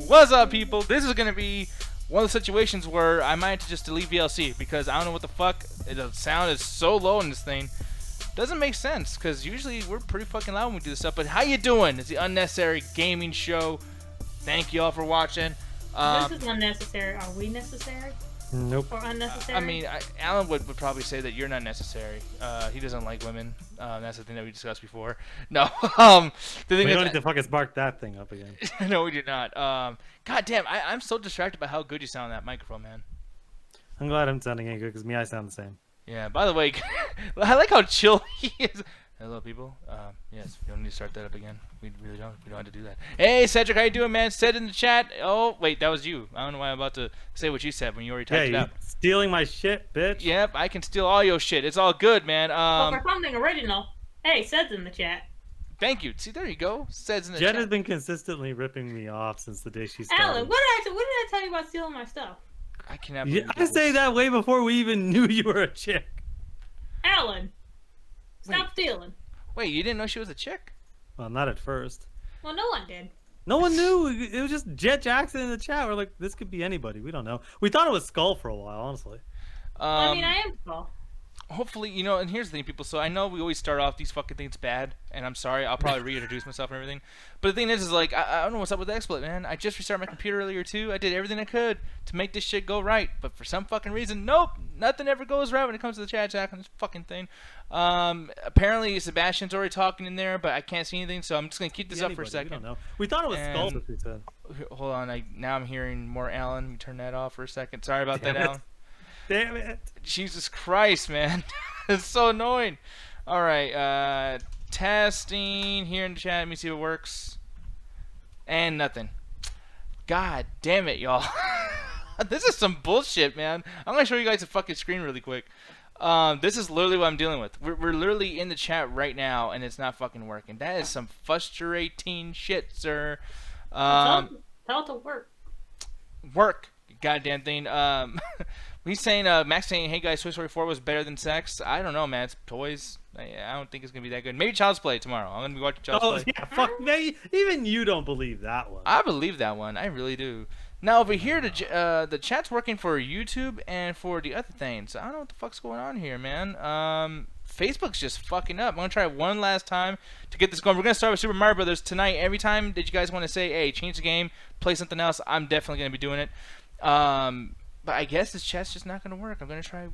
What's up, people? This is gonna be one of the situations where I might have to just delete VLC because I don't know what the fuck. The sound is so low in this thing. Doesn't make sense because usually we're pretty fucking loud when we do this stuff. But how you doing? It's the Unnecessary Gaming Show. Thank you all for watching. This is unnecessary. Are we necessary? Nope. Or unnecessary? I mean, Alan would probably say that you're not necessary. He doesn't like women. That's the thing that we discussed before. No. The thing We don't need to fucking spark that thing up again. No, we do not. God damn, I'm so distracted by how good you sound on that microphone, man. I'm glad I'm sounding any good because I sound the same. Yeah, by the way, I like how chill he is. Hello, people. Yes, we don't need to start that up again. We really don't. We don't have to do that. Hey, Cedric, how you doing, man? Said in the chat. Oh, wait, that was you. I don't know why I'm about to say what you said when you already typed it Yeah, out. stealing my shit, bitch. Yep, I can steal all your shit. It's all good, man. Well, for something original. Hey, Sed's in the chat. Thank you. See, there you go. Says in the chat. Jen has been consistently ripping me off since the day she started. Alan, what did I tell you about stealing my stuff? I cannot Yeah, believe I say that way before we even knew you were a chick. Alan, stop stealing. Wait, you didn't know she was a chick? Well, not at first. Well, no one did. No one knew. It was just Jet Jackson in the chat. We're like, this could be anybody. We don't know. We thought it was Skull for a while, honestly. I mean, I am small. Hopefully, you know, and here's the thing, people. So I know we always start off these fucking things bad, and I'm sorry. I'll probably reintroduce myself and everything. But the thing is like, I don't know what's up with the XSplit, man. I just restarted my computer earlier, too. I did everything I could to make this shit go right. But for some fucking reason, nope. Nothing ever goes right when it comes to the chat on this fucking thing. Apparently, Sebastian's already talking in there, but I can't see anything, so I'm just going to keep this up for a second. We don't know. We thought it was Skull, as we said. Hold on. Now I'm hearing more Alan. Let me turn that off for a second. Sorry about that, Damn it. Alan. Damn it. Jesus Christ, man. It's so annoying. Alright, testing here in the chat. Let me see if it works. And nothing. God damn it, y'all. This is some bullshit, man. I'm going to show you guys a fucking screen really quick. This is literally what I'm dealing with. We're literally in the chat right now, and it's not fucking working. That is some frustrating shit, sir. Tell it to work. Work. Goddamn thing. He's saying, Max saying, hey guys, Toy Story 4 was better than sex. I don't know, man. It's toys. I don't think it's going to be that good. Maybe Child's Play tomorrow. I'm going to be watching Child's Play. Yeah, fuck me. Even you don't believe that one. I believe that one. I really do. Now, over here, the chat's working for YouTube and for the other things. I don't know what the fuck's going on here, man. Facebook's just fucking up. I'm going to try it one last time to get this going. We're going to start with Super Mario Brothers tonight. Every time that you guys want to say, hey, change the game, play something else, I'm definitely going to be doing it. But I guess this chat's just not going to work. I'm going to try. Let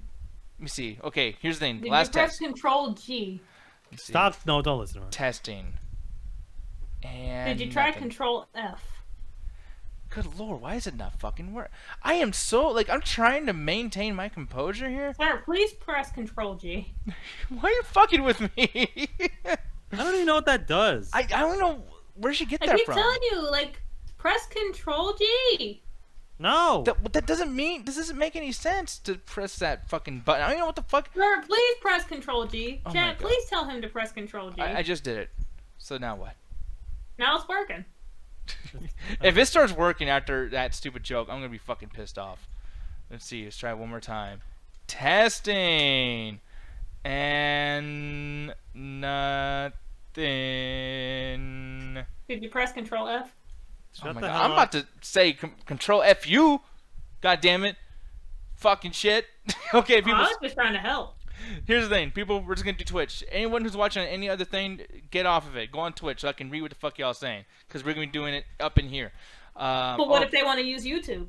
me see. Okay, here's the thing. Did Last you press test. Control G? Stop. No, don't listen to her. Testing. And Did you try nothing. Control F? Good lord, why is it not fucking work? I am so, like, I'm trying to maintain my composure here. Sir, please press Control G. Why are you fucking with me? I don't even know what that does. I don't know. Where'd she get I that keep from? telling you, like, press Control G. No. That doesn't mean, this doesn't make any sense to press that fucking button. I don't know what the fuck. Sir, please press Control G. Oh my Chat, God. please tell him to press Control G. I just did it. So now what? Now it's working. If it starts working after that stupid joke, I'm gonna be fucking pissed off. Let's see. Let's try it one more time. Testing. And nothing. Did you press Control F? Oh Shut my the God. hell I'm up. about to say Control F you. God damn it. Fucking shit. Okay, Oh, people. I was just trying to help. Here's the thing, people. We're just gonna do Twitch. Anyone who's watching on any other thing, get off of it. Go on Twitch so I can read what the fuck y'all saying, because we're gonna be doing it up in here. But what if they want to use YouTube?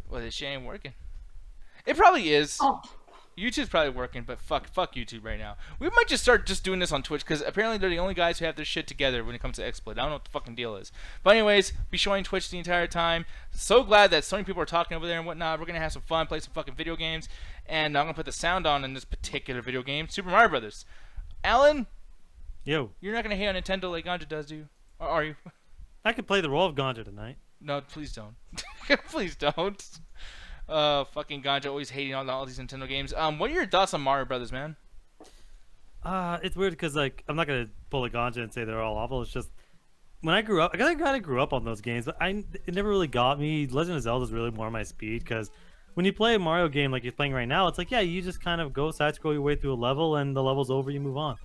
Well, this shit ain't working. It probably is. Oh, YouTube's probably working, but fuck YouTube right now. We might just start just doing this on Twitch, because apparently they're the only guys who have their shit together when it comes to XSplit. I don't know what the fucking deal is. But anyways, be showing Twitch the entire time. So glad that so many people are talking over there and whatnot. We're gonna have some fun, play some fucking video games, and I'm gonna put the sound on in this particular video game, Super Mario Brothers. Alan, Yo, you're not gonna hate on Nintendo like Ganja does, do you? Or are you? I could play the role of Ganja tonight. No, please don't. Please don't. Fucking Ganja always hating on all these Nintendo games. What are your thoughts on Mario Brothers, man? It's weird because, like, I'm not gonna pull a Ganja and say they're all awful. It's just when I grew up, I kind of grew up on those games, but it never really got me. Legend of Zelda is really more my speed because when you play a Mario game like you're playing right now, it's like, yeah, you just kind of go side scroll your way through a level and the level's over, you move on.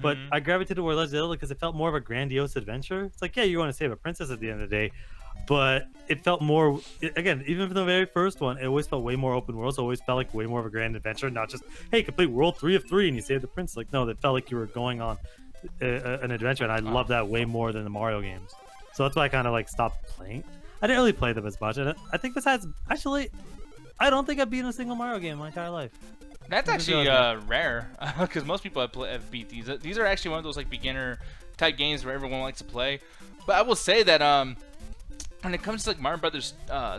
But I gravitated toward Legend of Zelda because it felt more of a grandiose adventure. It's like, yeah, you want to save a princess at the end of the day, but it felt more. Again, even for the very first one, it always felt way more open world. So it always felt like way more of a grand adventure, not just hey, complete world 3 of 3 and you save the prince. Like no, that felt like you were going on an adventure, and I love that way more than the Mario games. So that's why I kind of like stopped playing. I didn't really play them as much, and I think besides, actually, I don't think I've beaten a single Mario game in my entire life. That's actually rare, because most people have beat these. These are actually one of those like beginner type games where everyone likes to play. But I will say that when it comes to like Mario Brothers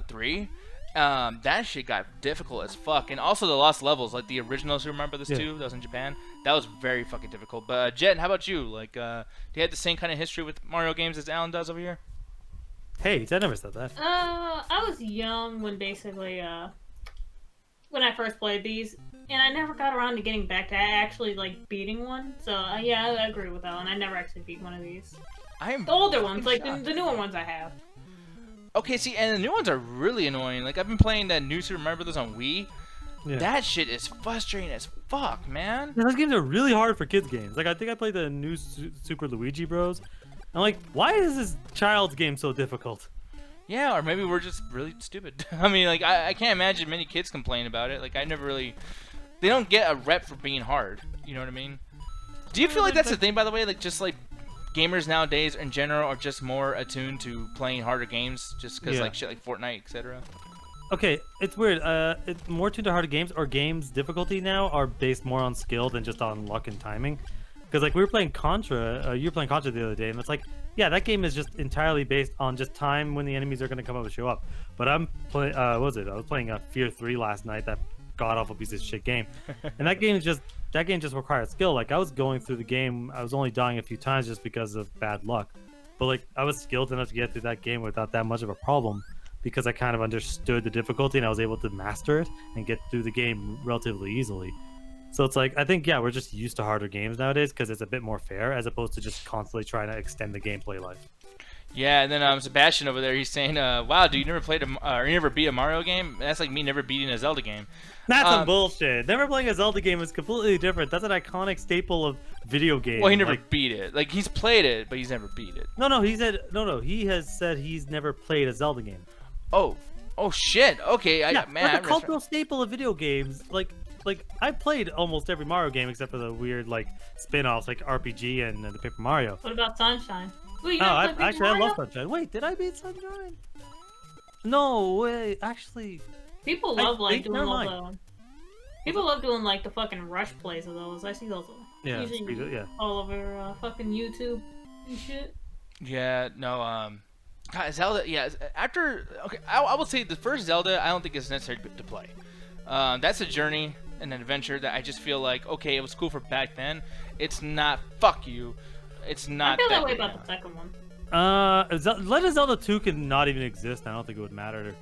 3, that shit got difficult as fuck. And also the lost levels, like the original Super Mario Brothers 2 that was in Japan, that was very fucking difficult. But Jet, how about you? Like, do you have the same kind of history with Mario games as Alan does over here? Hey, I never said that. I was young when basically when I first played these, and I never got around to getting back to actually like beating one. So yeah, I agree with that one. I never actually beat one of these. The older ones, like the newer ones, I have. Okay, see, and the new ones are really annoying. Like I've been playing that new Super Mario Brothers on Wii. Yeah. That shit is frustrating as fuck, man. Yeah, those games are really hard for kids games. Like I think I played the new Super Luigi Bros. I'm like, why is this child's game so difficult? Yeah, or maybe we're just really stupid. I mean, like, I can't imagine many kids complain about it. Like, I never really... They don't get a rep for being hard. You know what I mean? Do you feel like that's the thing, by the way? Like, just, like, gamers nowadays in general are just more attuned to playing harder games just because, like, shit like Fortnite, etc.? Okay, it's weird. It's more tuned to harder games, or games' difficulty now are based more on skill than just on luck and timing. Because, like, we were playing Contra, you were playing Contra the other day, and it's like, yeah, that game is just entirely based on just time when the enemies are going to come up and show up. But I'm playing, what was it? I was playing Fear 3 last night, that god-awful piece of shit game. And that game just required skill. Like, I was going through the game, I was only dying a few times just because of bad luck. But, like, I was skilled enough to get through that game without that much of a problem because I kind of understood the difficulty and I was able to master it and get through the game relatively easily. So it's like, I think, yeah, we're just used to harder games nowadays because it's a bit more fair as opposed to just constantly trying to extend the gameplay life. Yeah, and then Sebastian over there, he's saying, wow, dude, you never played or you never beat a Mario game? That's like me never beating a Zelda game. That's some bullshit. Never playing a Zelda game is completely different. That's an iconic staple of video games. Well, he never beat it. Like, he's played it, but he's never beat it. No, he said, no, he has said he's never played a Zelda game. Oh shit. Okay, yeah, man. Like a cultural staple of video games, like I played almost every Mario game except for the weird like spin-offs like RPG and the Paper Mario. What about Sunshine? Wait, I love Sunshine. Wait, did I beat Sunshine? No, wait, actually. People love like doing all the. People love doing like the fucking rush plays of those. I see those. All over fucking YouTube and shit. Yeah, no, God, Zelda. Yeah, I would say the first Zelda. I don't think it's necessary to play. That's a journey and an adventure that I just feel like, okay, it was cool for back then. It's not. Fuck you. It's not. I feel that way about the second one. Legend of Zelda 2 could not even exist. I don't think it would matter.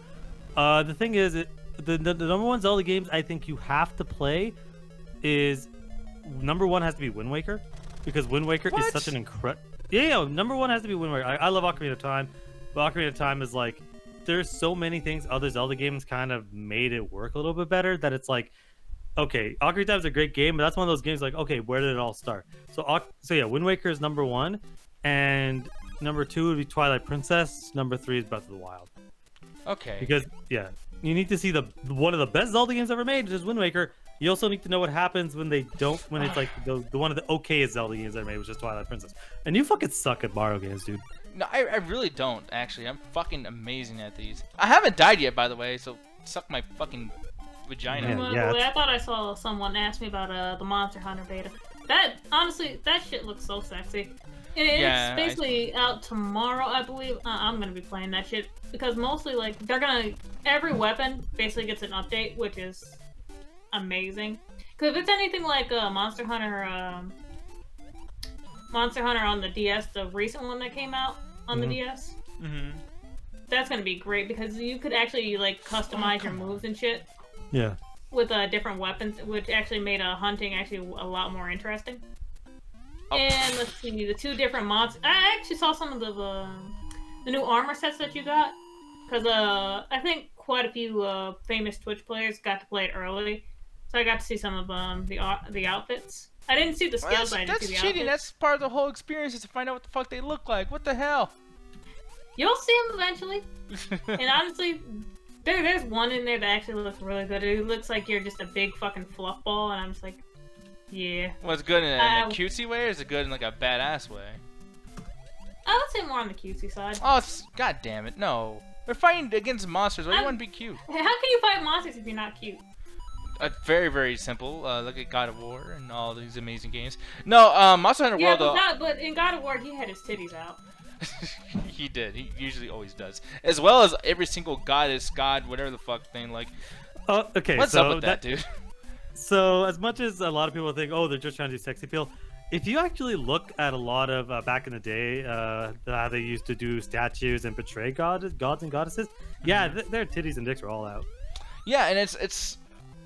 The thing is, the number one Zelda games I think you have to play is number one has to be Wind Waker, because Wind Waker is such an incredible. Yeah, number one has to be Wind Waker. I love Ocarina of Time, but Ocarina of Time is like, there's so many things other Zelda games kind of made it work a little bit better that it's like, okay, Ocarina of Time is a great game, but that's one of those games like, okay, where did it all start? So yeah, Wind Waker is number one, and number two would be Twilight Princess. Number three is Breath of the Wild. Okay. Because yeah, you need to see one of the best Zelda games ever made, which is Wind Waker. You also need to know what happens when it's like the one of the okayest Zelda games ever made, which is Twilight Princess. And you fucking suck at Mario games, dude. No, I really don't, actually. I'm fucking amazing at these. I haven't died yet, by the way, so suck my fucking vagina. I thought I saw someone ask me about the Monster Hunter beta. That, honestly, that shit looks so sexy. It's basically out tomorrow, I believe. I'm gonna be playing that shit, because mostly, like, every weapon basically gets an update, which is amazing. Because if it's anything like Monster Hunter on the DS, the recent one that came out on the DS, that's gonna be great, because you could actually like customize your moves and shit. Yeah. With different weapons, which actually made hunting actually a lot more interesting. And let's see, the two different mods. I actually saw some of the new armor sets that you got, because I think quite a few famous Twitch players got to play it early, so I got to see some of the outfits. I didn't see the Well, skills. I didn't that's see the cheating. outfits. That's part of the whole experience is to find out what the fuck they look like. What the hell? You'll see them eventually. And honestly, there's one in there that actually looks really good. It looks like you're just a big fucking fluff ball, and I'm just like, yeah. What's good in a cutesy way, or is it good in like a badass way? I would say more on the cutesy side. Oh, god damn it, no. We're fighting against monsters. Why do you want to be cute? How can you fight monsters if you're not cute? Very, very simple. Look at God of War and all these amazing games. No, Monster Hunter World. But in God of War, he had his titties out. He did. He usually always does. As well as every single goddess, god, whatever the fuck thing. Like, okay. What's up with that, dude? So as much as a lot of people think, oh, they're just trying to do sex appeal, if you actually look at a lot of back in the day, how they used to do statues and portray gods and goddesses, yeah, their titties and dicks were all out. Yeah, and it's,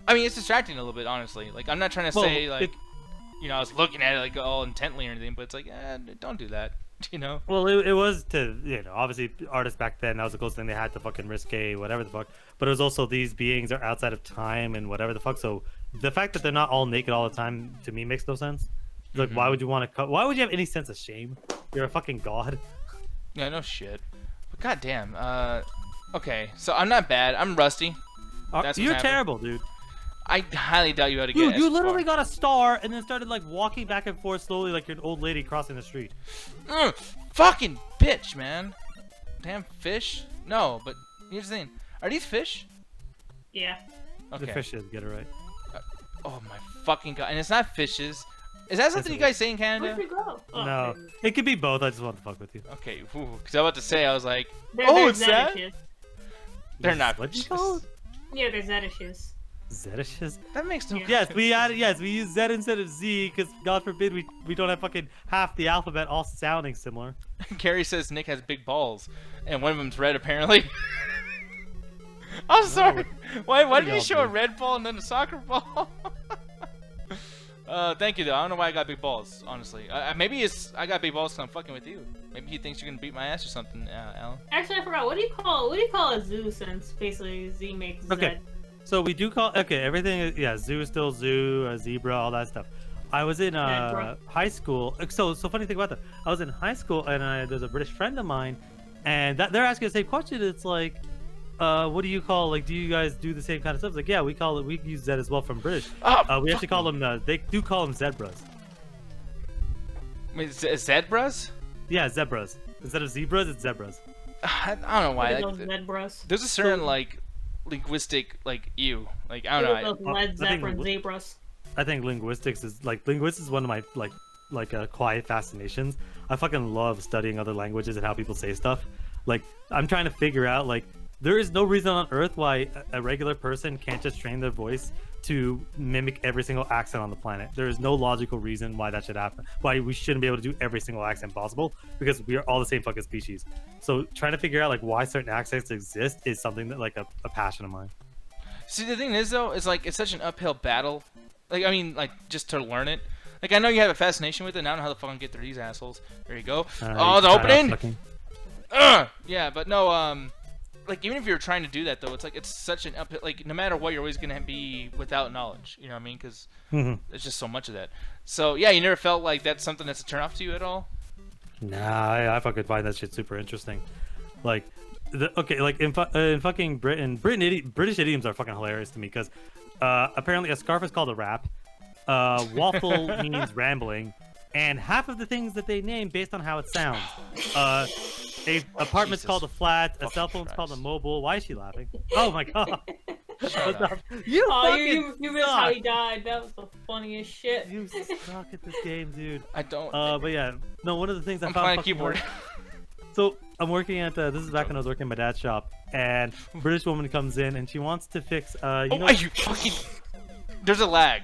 I mean, it's distracting a little bit, honestly. Like, I'm not trying to say like, you know, I was looking at it like all intently or anything, but it's like, don't do that, you know. Well, it was to, you know, obviously artists back then, that was the closest thing they had to fucking risque whatever the fuck. But it was also these beings are outside of time and whatever the fuck. So the fact that they're not all naked all the time to me makes no sense. Like, why would you want to cut? Why would you have any sense of shame? You're a fucking god. Yeah, no shit. But goddamn. Okay, so I'm not bad. I'm rusty. You're terrible, dude. I highly doubt you had to get. You literally got a star and then started like walking back and forth slowly, like you're an old lady crossing the street. Fucking bitch, man. Damn fish. No, but here's the thing. Are these fish? Yeah. Okay. The fishes, get it right. Oh my fucking god! And it's not fishes. Is that something you guys say in Canada? Where'd we go? Oh, No, it could be both. I just want to fuck with you. Okay, because I was about to say, I was like, they're it's that? Zetishes. They're not What'd you fishes. call it? Yeah, they're Zetishes. Zetishes? That makes no. Yeah. Yes, we use Z instead of Z because God forbid we don't have fucking half the alphabet all sounding similar. Carrie says Nick has big balls, and one of them's red apparently. I'm sorry. Why did you show a red ball and then a soccer ball? Thank you though. I don't know why I got big balls, honestly. Maybe I got big balls because I'm fucking with you. Maybe he thinks you're gonna beat my ass or something, Alan. Actually, I forgot. What do you call a zoo since basically Z makes Z? Okay. So we do call everything is, yeah, zoo is still zoo, zebra, all that stuff. I was in high school. So funny thing about that. I was in high school and there's a British friend of mine, and they're asking the same question. It's like, what do you call, like, do you guys do the same kind of stuff? It's like, yeah, we use Z as well from British. We actually call them they do call them zebras. Wait, zebras? Yeah, zebras. Instead of zebras, it's zebras. I don't know why. Those zebras. There's a certain like linguistic like like I don't know. Those Led Zeppelin zebras. I think linguistics is one of my quiet fascinations. I fucking love studying other languages and how people say stuff. Like, I'm trying to figure out, like, there is no reason on earth why a regular person can't just train their voice to mimic every single accent on the planet. There is no logical reason why that should happen. Why we shouldn't be able to do every single accent possible, because we are all the same fucking species. So trying to figure out like why certain accents exist is something that like a passion of mine. See, the thing is though, is like it's such an uphill battle. Like, I mean, like, just to learn it. Like, I know you have a fascination with it, and I don't know how the fuck I'm get through these assholes. There you go. Oh, the opening! Yeah, but no, like, even if you're trying to do that, though, it's like, it's such an uphill, like, no matter what, you're always gonna be without knowledge, you know what I mean? Because there's just so much of that. So, yeah, you never felt like that's something that's a turn off to you at all? Nah, I fucking find that shit super interesting. Like, like, in fucking Britain, British idioms are fucking hilarious to me, because apparently a scarf is called a wrap, waffle means rambling, and half of the things that they name based on how it sounds. A apartment's called a flat, a cell phone's called a mobile. Why is she laughing? Oh my god. You missed how he died. That was the funniest shit. You suck at this game, dude. I don't. But yeah, no, one of the things I I'm found playing a keyboard. So I'm working at this is back when I was working at my dad's shop, and a British woman comes in and she wants to fix are you fucking? There's a lag.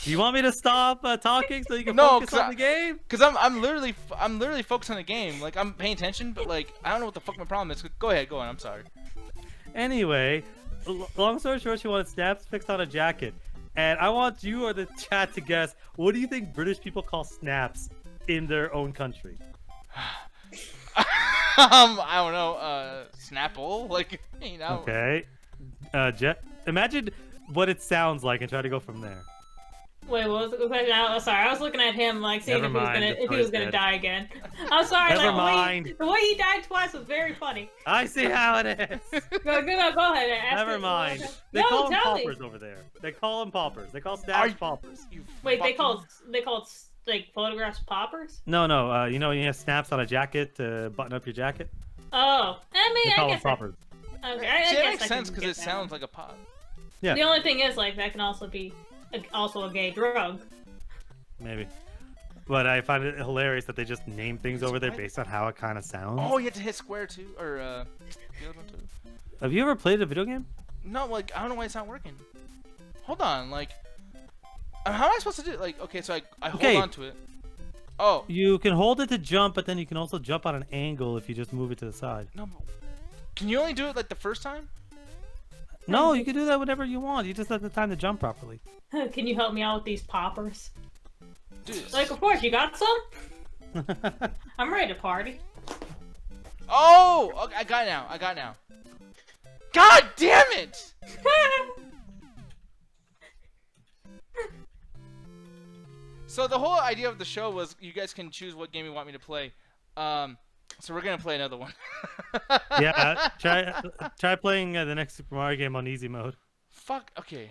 Do you want me to stop talking so you can focus on the game? Cause I'm literally focused on the game. Like, I'm paying attention, but like I don't know what the fuck my problem is. Go ahead, go on. I'm sorry. Anyway, long story short, she wanted snaps fixed on a jacket, and I want you or the chat to guess, what do you think British people call snaps in their own country? I don't know. Snapple, like, you know. Okay. Jet. Imagine what it sounds like and try to go from there. Wait, what was the question? Sorry, I was looking at him like seeing Never mind, if he was gonna die again. I'm sorry. Never like, mind. The way he died twice was very funny. I see how it is. Go ahead. Ask Never it. mind. They No, call them tell me. paupers over there. They call them paupers. They call snacks paupers. Wait, they call like photographs poppers? No. You know, you have snaps on a jacket to button up your jacket. Oh, I mean, They call I them guess. paupers. Okay, See, that guess makes I sense can because get it that sounds one. like a pop. Yeah. The only thing is, like, that can also be also a gay drug. Maybe. But I find it hilarious that they just name things over there based on how it kind of sounds. Oh, you have to hit square too, or the other one too. Have you ever played a video game? No, like I don't know why it's not working. Hold on, like, how am I supposed to do it? Like, okay, so I hold on to it. Oh. You can hold it to jump, but then you can also jump on an angle if you just move it to the side. No, but can you only do it like the first time? No, you can do that whenever you want. You just have the time to jump properly. Can you help me out with these poppers? Dude. Like, of course, you got some? I'm ready to party. Oh, okay, I got it now. God damn it! So the whole idea of the show was you guys can choose what game you want me to play. So we're gonna play another one. Yeah, try playing the next Super Mario game on easy mode. Fuck. Okay.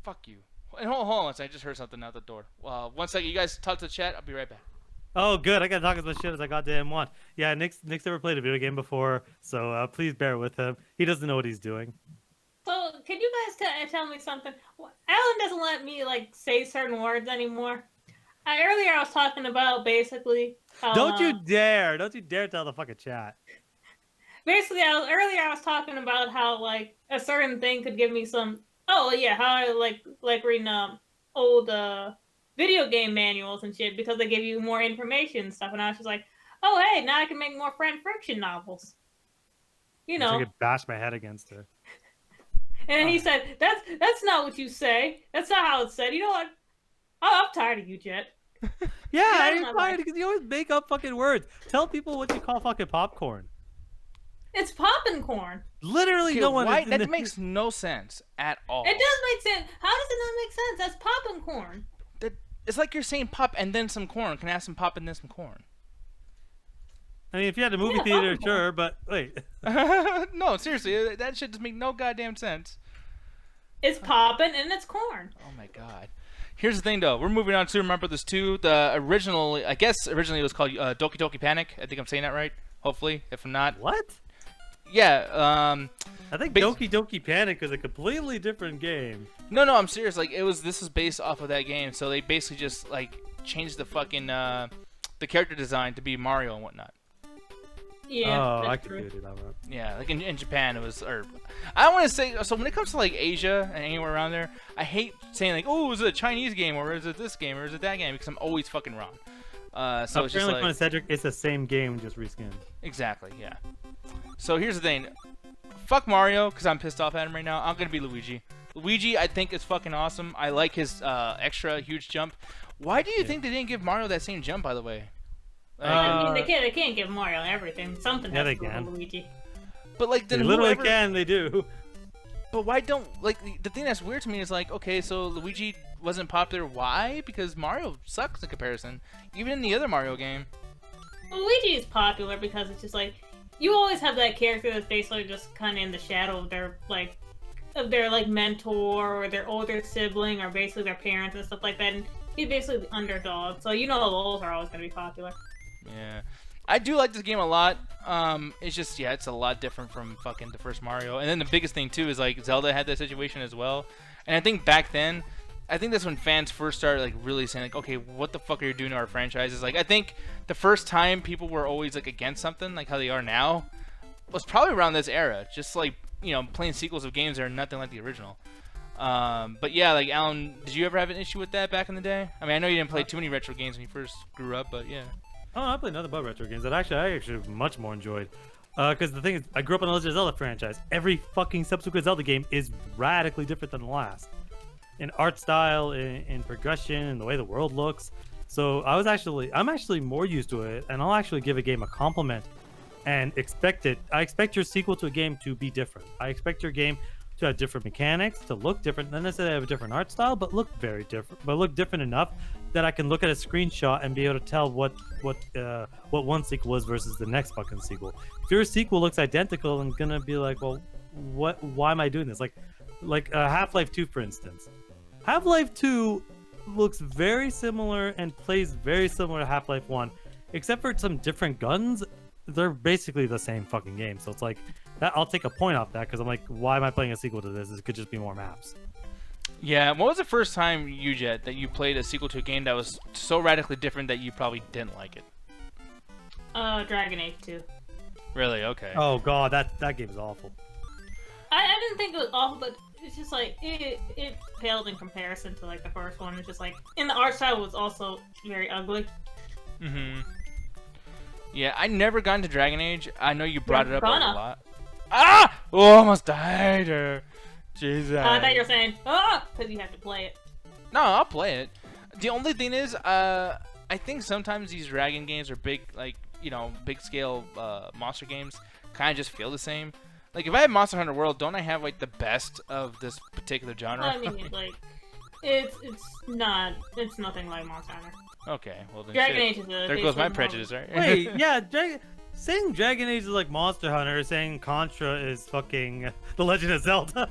Fuck you. And hold on, I just heard something out the door. One second, you guys talk to the chat. I'll be right back. Oh, good. I gotta talk as much shit as I goddamn want. Yeah, Nick's never played a video game before, so please bear with him. He doesn't know what he's doing. So, can you guys tell me something? Alan doesn't let me, like, say certain words anymore. Earlier I was talking about, basically, how, Don't you dare tell the fucking chat. Basically, earlier I was talking about how, like, a certain thing could give me some... Oh, yeah, how I like reading old video game manuals and shit because they give you more information and stuff. And I was just like, oh, hey, now I can make more fan fiction novels. You know. I could bash my head against it. And he said, that's not what you say. That's not how it's said. You know what? Oh, I'm tired of you, Jet. Yeah, I'm not tired because you always make up fucking words. Tell people what you call fucking popcorn. It's poppin' corn. Literally, Okay, no one. why? That makes no sense at all. It does make sense. How does it not make sense? That's poppin' corn. It's like you're saying pop and then some corn. Can I have some pop and then some corn? I mean, if you had a movie theater, sure, but wait. No, seriously, that shit just make no goddamn sense. It's poppin' and it's corn. Oh my god. Here's the thing, though. We're moving on to Super Mario Bros. 2. The original, I guess originally it was called Doki Doki Panic. I think I'm saying that right. Hopefully, if I'm not. What? Yeah. I think Doki Doki Panic is a completely different game. No, I'm serious. Like this is based off of that game. So they basically just like changed the fucking the character design to be Mario and whatnot. Yeah. Oh, I that's could true. do that. Yeah, like in Japan it was, or I don't want to say. So when it comes to like Asia and anywhere around there, I hate saying like, oh, is it a Chinese game or is it this game or is it that game because I'm always fucking wrong. So it's just like Cedric, it's the same game, just reskinned. Exactly, yeah. So here's the thing, fuck Mario because I'm pissed off at him right now. I'm gonna be Luigi. Luigi, I think is fucking awesome. I like his extra huge jump. Why do you think they didn't give Mario that same jump? By the way. I mean, they can't give Mario everything. Something has they to go can. to Luigi. But like, then They literally whoever, can, they do. But why don't, like, the thing that's weird to me is like, okay, so Luigi wasn't popular. Why? Because Mario sucks in comparison. Even in the other Mario game. Luigi is popular because it's just like you always have that character that's basically just kind of in the shadow of their mentor or their older sibling or basically their parents and stuff like that. And he's basically the underdog, so you know those are always gonna be popular. Yeah, I do like this game a lot. It's just, yeah, it's a lot different from fucking the first Mario. And then the biggest thing too is like Zelda had that situation as well. And I think back then, I think that's when fans first started like really saying like, okay, what the fuck are you doing to our franchises? Like, I think the first time people were always like against something like how they are now was probably around this era. Just like, you know, playing sequels of games that are nothing like the original. But yeah, like Alan, did you ever have an issue with that back in the day? I mean, I know you didn't play too many retro games when you first grew up, but yeah. Oh, I played nothing but retro games that I actually much more enjoyed. Because the thing is, I grew up on the Legend of Zelda franchise. Every fucking subsequent Zelda game is radically different than the last. In art style, in progression, in the way the world looks. So I'm actually more used to it, and I'll actually give a game a compliment and expect it. I expect your sequel to a game to be different. I expect your game to have different mechanics, to look different, not necessarily have a different art style, but look very different, but look different enough that I can look at a screenshot and be able to tell what one sequel is versus the next fucking sequel. If your sequel looks identical, I'm gonna be like, well, why am I doing this? Like Half-Life 2, for instance. Half-Life 2 looks very similar and plays very similar to Half-Life 1, except for some different guns. They're basically the same fucking game, so it's like that. I'll take a point off that because I'm like, why am I playing a sequel to this? It could just be more maps. Yeah, what was the first time, Jet, that you played a sequel to a game that was so radically different that you probably didn't like it? Dragon Age 2. Really? Okay. Oh god, that game is awful. I didn't think it was awful, but it's just like it paled in comparison to like the first one. It's just like, and the art style was also very ugly. Mm-hmm. Yeah, I never got into Dragon Age. I know you brought it up a lot. Ah! Oh, almost died. Jesus. I thought you were saying, because you have to play it. No, I'll play it. The only thing is, I think sometimes these Dragon games are big, like, you know, big scale monster games kind of just feel the same. Like, if I have Monster Hunter World, don't I have, like, the best of this particular genre? I mean, like, it's nothing like Monster Hunter. Okay, well then Dragon Age is there goes my prejudice, right? Wait, yeah, saying Dragon Age is like Monster Hunter, saying Contra is fucking The Legend of Zelda.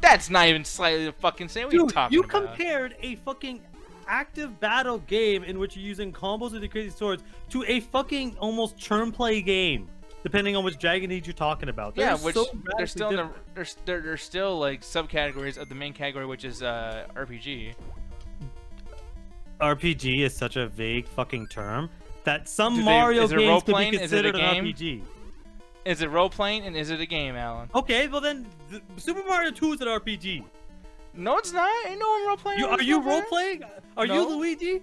That's not even slightly the fucking same. What are you talking about? You compared a fucking active battle game in which you're using combos with the crazy swords to a fucking almost turn play game, depending on which Dragon Age you're talking about. Yeah, which they're still in the, they're still like subcategories of the main category, which is RPG. RPG is such a vague fucking term that some Mario games could be considered an RPG. Is it role playing and is it a game, Alan? Okay, well then, Super Mario 2 is an RPG. No, it's not. Ain't no one role playing. Are you role playing? Are No. you Luigi?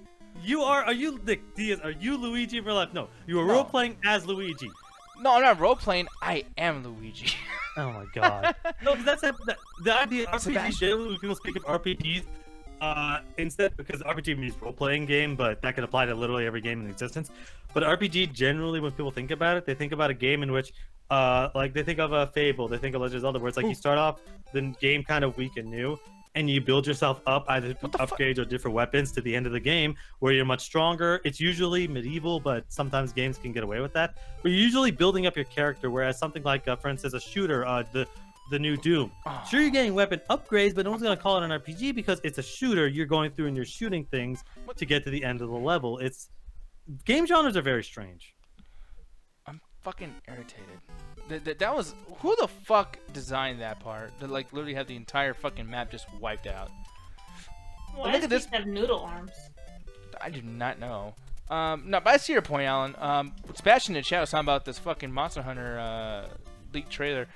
Are you Nick Diaz? Are you Luigi in real life? No, you are role playing as Luigi. No, I'm not role playing. I am Luigi. Oh my god. No, because the idea. RPG generally, when people speak of RPGs, instead, because RPG means role-playing game, but that can apply to literally every game in existence. But RPG generally, when people think about it, they think about a game in which, like they think of a Fable, they think of Legend of Zelda, where it's like you start off the game kind of weak and new, and you build yourself up either with upgrades or different weapons to the end of the game, where you're much stronger. It's usually medieval, but sometimes games can get away with that. But you're usually building up your character, whereas something like, for instance, a shooter, the new Doom. Sure, you're getting weapon upgrades, but no one's gonna call it an RPG because it's a shooter. You're going through and you're shooting things to get to the end of the level. Game genres are very strange. I'm fucking irritated. That was who the fuck designed that part? To like literally have the entire fucking map just wiped out. Well, look at this. Have noodle arms. I do not know. No, but I see your point, Alan. Sebastian in the chat was talking about this fucking Monster Hunter leaked trailer.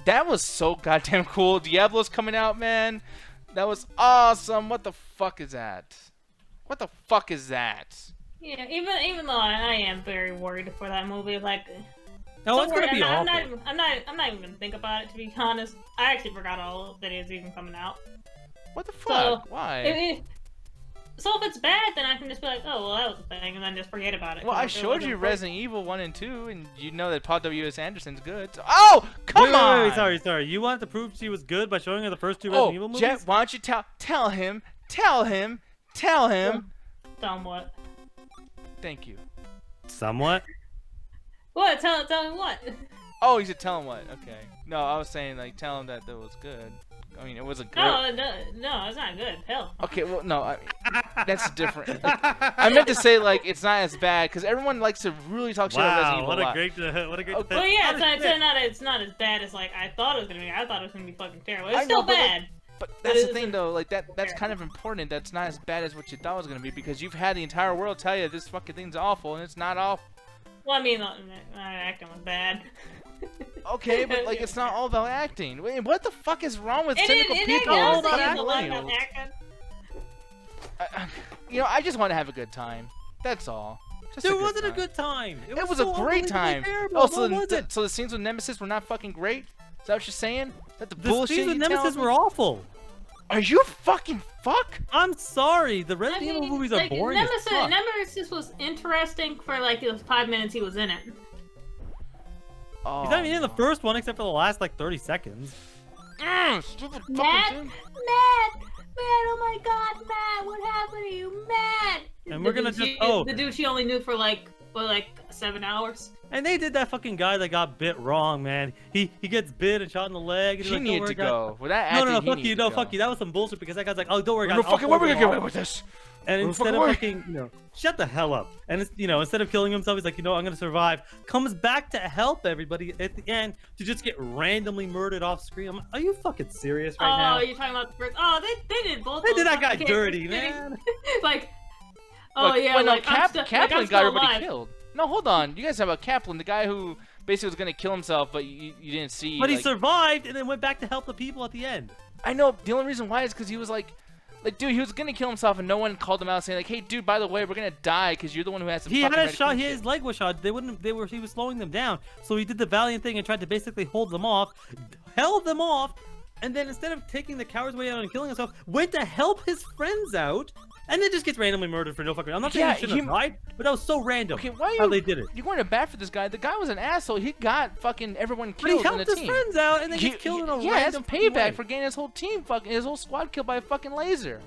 That was so goddamn cool. Diablo's coming out, man. That was awesome. What the fuck is that? What the fuck is that? Yeah, even though I am very worried for that movie, like. No, it's gonna be awful. I'm not even gonna think about it, to be honest. I actually forgot all that is even coming out. What the fuck? So, Why? So if it's bad, then I can just be like, oh, well, that was a thing, and then just forget about it. Well, I showed you Resident Evil 1 and 2, and you know that Paul W.S. Anderson's good. So... Oh, come on! Wait, sorry. You wanted to prove she was good by showing her the first two Resident Evil movies? Jet, why don't you tell him? Somewhat. Thank you. Somewhat? What? Tell him what? Oh, you said tell him what? Okay. No, I was saying, like, tell him that was good. I mean, it wasn't good. No, it's not good. Hell. Okay, well, no, that's different. Like, I meant to say, like, it's not as bad, because everyone likes to really talk shit about Resident Evil what a great okay. Well, yeah, it's not as bad as, like, I thought it was going to be. I thought it was going to be fucking terrible. It's still bad. But that's the thing, though. Like, that's kind of important. That's not as bad as what you thought it was going to be, because you've had the entire world tell you this fucking thing's awful, and it's not awful. Well, I mean, acting was bad. Okay, but like it's not all about acting. Wait, what the fuck is wrong with cynical people? All about acting. You know, I just want to have a good time. That's all. There wasn't a good time. It was a great time. Oh, so the scenes with Nemesis were not fucking great? Is that what you're saying? That the bullshit scenes with Nemesis were awful. Are you fucking fuck? I'm sorry. The Resident Evil movies are boring as fuck. Nemesis was interesting for like the 5 minutes he was in it. He's not even in the first one except for the last like 30 seconds. Stupid fucking Matt, thing. oh my God, Matt, what happened to you, Matt? And we're gonna the dude she only knew for like 7 hours. And they did that fucking guy that got bit wrong, man. He gets bit and shot in the leg. And She he's like, needed "Don't to worry, go. guys." With that No, acting, no, he fuck needed you, to no, go. fuck you. That was some bullshit because that guy's like, "Oh, don't worry, guys." No I'll fucking way hold we're him gonna get off." away with this. And No instead fucking of way. fucking, shut the hell up. And it's, instead of killing himself, he's like, I'm gonna survive. Comes back to help everybody at the end to just get randomly murdered off screen. I'm like, are you fucking serious right now? Oh, you're talking about the first. Oh, they did both. They those did that guy fucking dirty, kids. man. like, oh Look, yeah, well, no, like I'm still Kaplan got everybody alive. killed. No, hold on. You guys talk about Kaplan, the guy who basically was gonna kill himself, but you didn't see. But he like- survived and then went back to help the people at the end. I know. The only reason why is because he was like, dude, he was gonna kill himself, and no one called him out saying like, hey, dude, by the way, we're gonna die because you're the one who has some. He had fucking a red shot. queen His shit." leg was shot. He was slowing them down. So he did the valiant thing and tried to basically hold them off, held them off, and then instead of taking the coward's way out and killing himself, went to help his friends out, and then just gets randomly murdered for no fucking reason. I'm not saying Yeah, he shouldn't have died, but that was so random. Okay, why are how you? they did it? You're going to bat for this guy. The guy was an asshole. He got fucking everyone But he killed in helped the his team. friends out, and then gets killed in a yeah, that's random fucking way. payback for getting his whole team his whole squad killed by a fucking laser.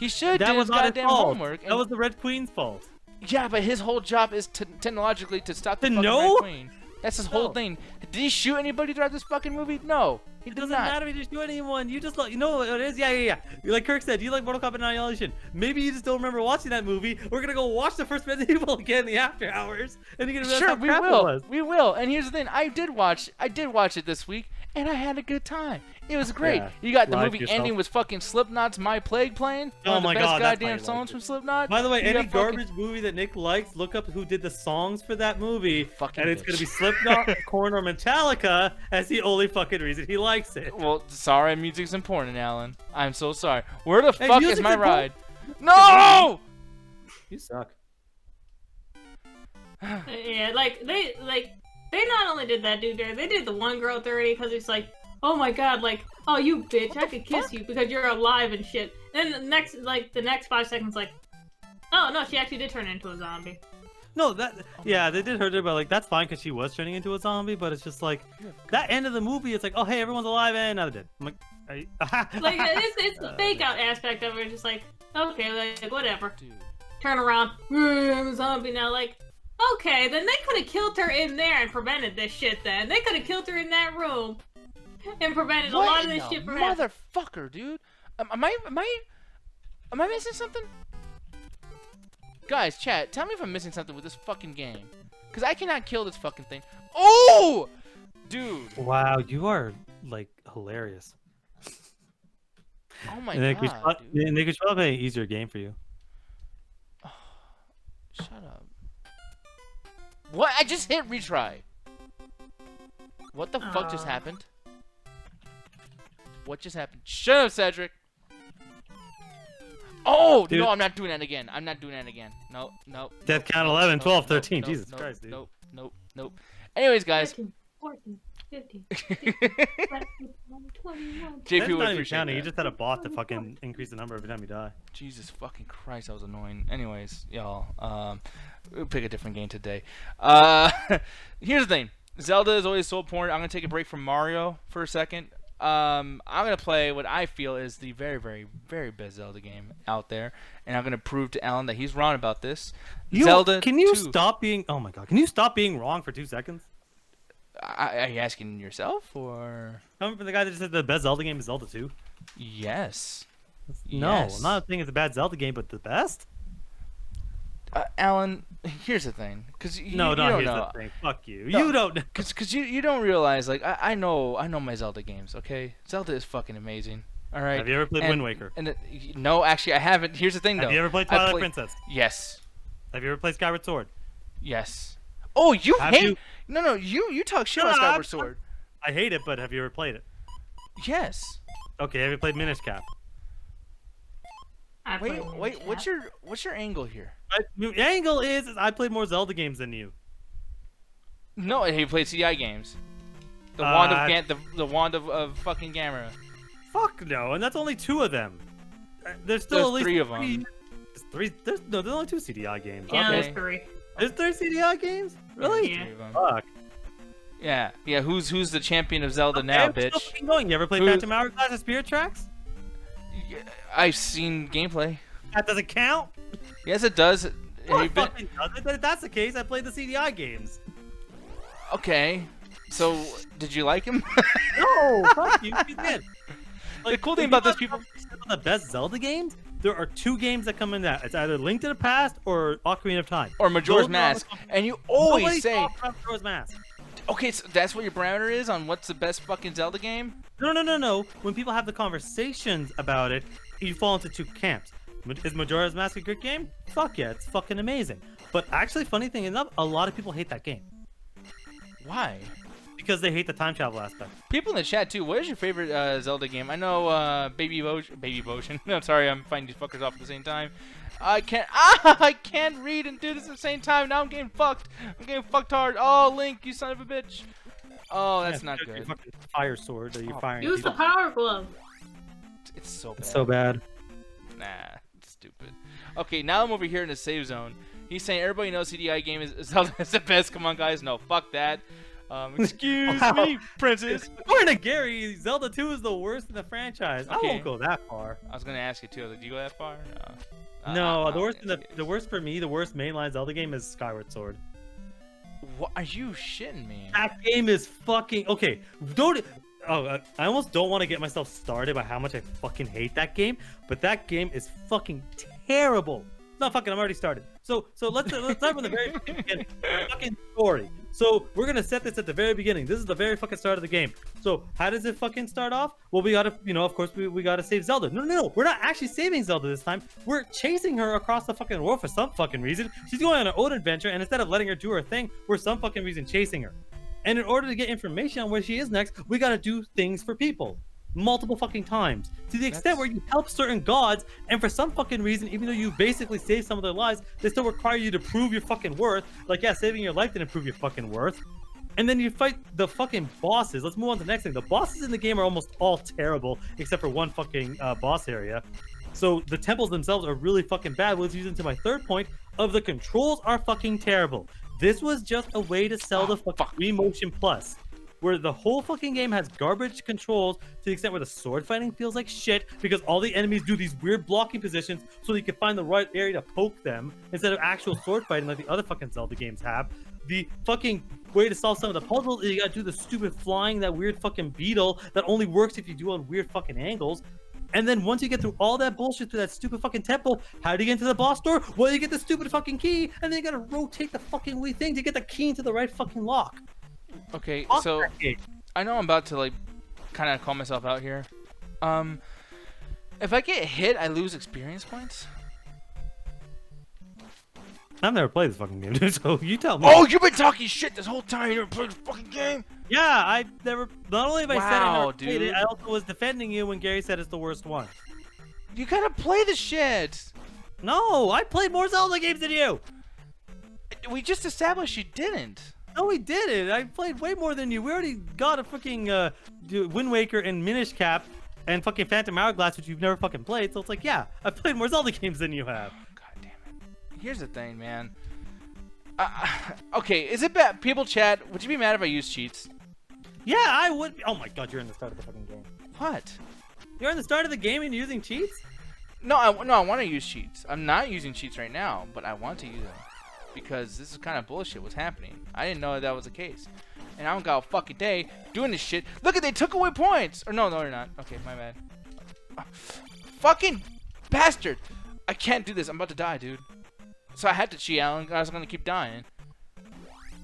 He should That do was his not his goddamn fault. homework. That was the Red Queen's fault. Yeah, but his whole job is technologically to stop the To fucking know? Red Queen. That's his whole No. thing. Did he shoot anybody throughout this fucking movie? No, he It did doesn't not. matter if you just do anyone. You just you know what it is? Yeah. Like Kirk said, you like Mortal Kombat Annihilation. Maybe you just don't remember watching that movie. We're gonna go watch the first Resident Evil again in the after hours, and you're gonna realize Sure, how we crap it will. was. We will. And here's the thing: I did watch it this week, and I had a good time. It was great. Yeah, You got the lied to movie yourself. ending with fucking Slipknot's "My Plague" playing. Oh One of the my best God, that's why goddamn you songs liked from it. Slipknot. By the way, You any got fucking- garbage movie that Nick likes, look up who did the songs for that movie, Fucking and it's bitch. gonna be Slipknot, Korn, or Metallica as the only fucking reason he likes it. Well, sorry, music's important, Alan. I'm so sorry. Where the Hey, fuck is music's my important. ride? No! You suck. Yeah, they not only did that dude there, they did the one girl dirty because it's like, oh my God, like, oh you bitch, I could kiss you because you're alive and shit. Then the next 5 seconds, like, oh no, she actually did turn into a zombie. No, yeah, they did hurt her, but like that's fine because she was turning into a zombie. But it's just like that end of the movie. It's like, oh hey, everyone's alive and now they're dead. I'm like, are you... Like it's the fake out aspect of it. It's just like, okay, like whatever. Dude. Turn around, I'm a zombie now. Like, okay, then they could have killed her in there and prevented this shit. Then they could have killed her in that room and prevented a lot of this shit from happening. Motherfucker, dude. Am I missing something? Guys, chat, tell me if I'm missing something with this fucking game. Because I cannot kill this fucking thing. Oh! Dude. Wow, you are like hilarious. Oh my And god, dude. they could probably make an easier game for you. Shut up. What? I just hit retry. What the fuck just happened? What just happened? Shut up, Cedric. Oh, Dude. no, I'm not doing that again. I'm not doing that again. Nope, nope. Death count 11, 12, 13. Nope, Jesus nope, Christ, dude. Nope. Anyways, guys. 13, 14, 15, JP 21. That's would not even appreciate counting. You that. just had a bot to fucking increase the number every time you die. Jesus fucking Christ, that was annoying. Anyways, y'all, we'll pick a different game today. Here's the thing. Zelda is always so important. I'm gonna take a break from Mario for a second. I'm gonna play what I feel is the very, very, very best Zelda game out there, and I'm gonna prove to Alan that he's wrong about this. Zelda. Can you 2. stop being? Oh my god! Can you stop being wrong for 2 seconds? Are you asking yourself or? Coming from the guy that just said the best Zelda game is Zelda 2. Yes. No, Yes. I'm not saying it's a bad Zelda game, but the best. Alan, here's the thing, because you No, don't here's know. the thing. Fuck you. No. You don't know. Cause you don't realize, like, I know my Zelda games, okay? Zelda is fucking amazing. All right. Have you ever played Wind Waker? No, actually I haven't. Here's the thing though. Have you ever played I Twilight play- Princess? Yes. Have you ever played Skyward Sword? Yes. Oh, you Have hate you- No, you talk shit No, about no, Skyward I'm- Sword. I hate it, but have you ever played it? Yes. Okay, have you played Minish Cap? I played Wait, Minecraft. what's your angle here? The angle is I played more Zelda games than you. No, he played CDI games. The wand of fucking Gamera. Fuck no, and that's only 2 of them. There's still There's at least 3 of them. There's only 2 CDI games. Yeah, Okay. there's 3. There's 3 CDI games? Really? Yeah. Three of 'em. Fuck. Yeah, yeah. Who's the champion of Zelda now, I'm still bitch? fucking going. You ever played Phantom Hourglass and Spirit Tracks? Yeah, I've seen gameplay. That doesn't count. Yes, it does. Oh, Have it you been... fucking doesn't. If that's the case, I played the CDI games. Okay. So, did you like him? No, fuck you. You did. The cool thing about this people. The best Zelda games. There are 2 games that come in that. It's either Link to the Past or Ocarina of Time. Or Majora's Mask. And you always Nobody say. talks about Majora's Mask. Okay, so that's what your parameter is on what's the best fucking Zelda game? No. When people have the conversations about it, you fall into 2 camps. Is Majora's Mask a good game? Fuck yeah, it's fucking amazing. But actually, funny thing enough, a lot of people hate that game. Why? Because they hate the time travel aspect. People in the chat too. What is your favorite Zelda game? I know Baby Botion. I'm sorry, I'm fighting these fuckers off at the same time. I can't read and do this at the same time. Now I'm getting fucked. I'm getting fucked hard. Oh, Link, you son of a bitch. Oh, that's not Your good. fucking fire sword that you're firing. Use the people. power glove. It's so bad. It's so bad. Nah, it's stupid. Okay, now I'm over here in the save zone. He's saying everybody knows CDI game is Zelda is the best. Come on, guys. No, fuck that. Excuse me, princess. According to Gary, Zelda 2 is the worst in the franchise. I Okay. won't go that far. I was gonna ask you too. Did you go that far? No. No, I the worst don't think the worst for me, the worst mainline Zelda game is Skyward Sword. What are you shitting me? That game is fucking okay. Don't. Oh, I almost don't want to get myself started by how much I fucking hate that game, but that game is fucking terrible. No, fucking, I'm already started. So let's start from the very beginning. Fucking story. So we're gonna set this at the very beginning. This is the very fucking start of the game. So how does it fucking start off? Well, we gotta, of course, we gotta save Zelda. No. We're not actually saving Zelda this time. We're chasing her across the fucking world for some fucking reason. She's going on her own adventure, and instead of letting her do her thing, we're some fucking reason chasing her. And in order to get information on where she is next, we gotta do things for people. Multiple fucking times. To the extent where you help certain gods, and for some fucking reason, even though you basically saved some of their lives, they still require you to prove your fucking worth. Like, yeah, saving your life didn't prove your fucking worth. And then you fight the fucking bosses. Let's move on to the next thing. The bosses in the game are almost all terrible, except for one fucking boss area. So the temples themselves are really fucking bad, which leads into my third point of the controls are fucking terrible. This was just a way to sell the fucking Wii Motion Plus, where the whole fucking game has garbage controls to the extent where the sword fighting feels like shit because all the enemies do these weird blocking positions so that you can find the right area to poke them instead of actual sword fighting like the other fucking Zelda games have. The fucking way to solve some of the puzzles is you gotta do the stupid flying, that weird fucking beetle that only works if you do on weird fucking angles. And then once you get through all that bullshit to that stupid fucking temple, how do you get into the boss door? Well, you get the stupid fucking key, and then you gotta rotate the fucking Wii thing to get the key into the right fucking lock. Okay, so I know I'm about to like kind of call myself out here. If I get hit, I lose experience points. I've never played this fucking game, dude, so you tell me. Oh, you've been talking shit this whole time. You never played the fucking game. Yeah, I never. Not only have I said I Wow, never played dude. it, I also was defending you when Gary said it's the worst one. You gotta play the shit. No, I played more Zelda games than you. We just established you didn't. No, we didn't. I played way more than you. We already got a fucking Wind Waker and Minish Cap and fucking Phantom Hourglass, which you've never fucking played. So it's like, yeah, I've played more Zelda games than you have. God damn it. Here's the thing, man. Okay, is it bad? People chat. Would you be mad if I used cheats? Yeah, I would. Oh my god, you're in the start of the fucking game. What? You're in the start of the game and you're using cheats? No, I want to use cheats. I'm not using cheats right now, but I want to use them because this is kind of bullshit. What's happening? I didn't know that was the case, and I don't got a fucking day doing this shit. Look at, they took away points. Or no, they're not. Okay, my bad. Fucking bastard! I can't do this. I'm about to die, dude. So I had to cheat, Alan. I was gonna keep dying.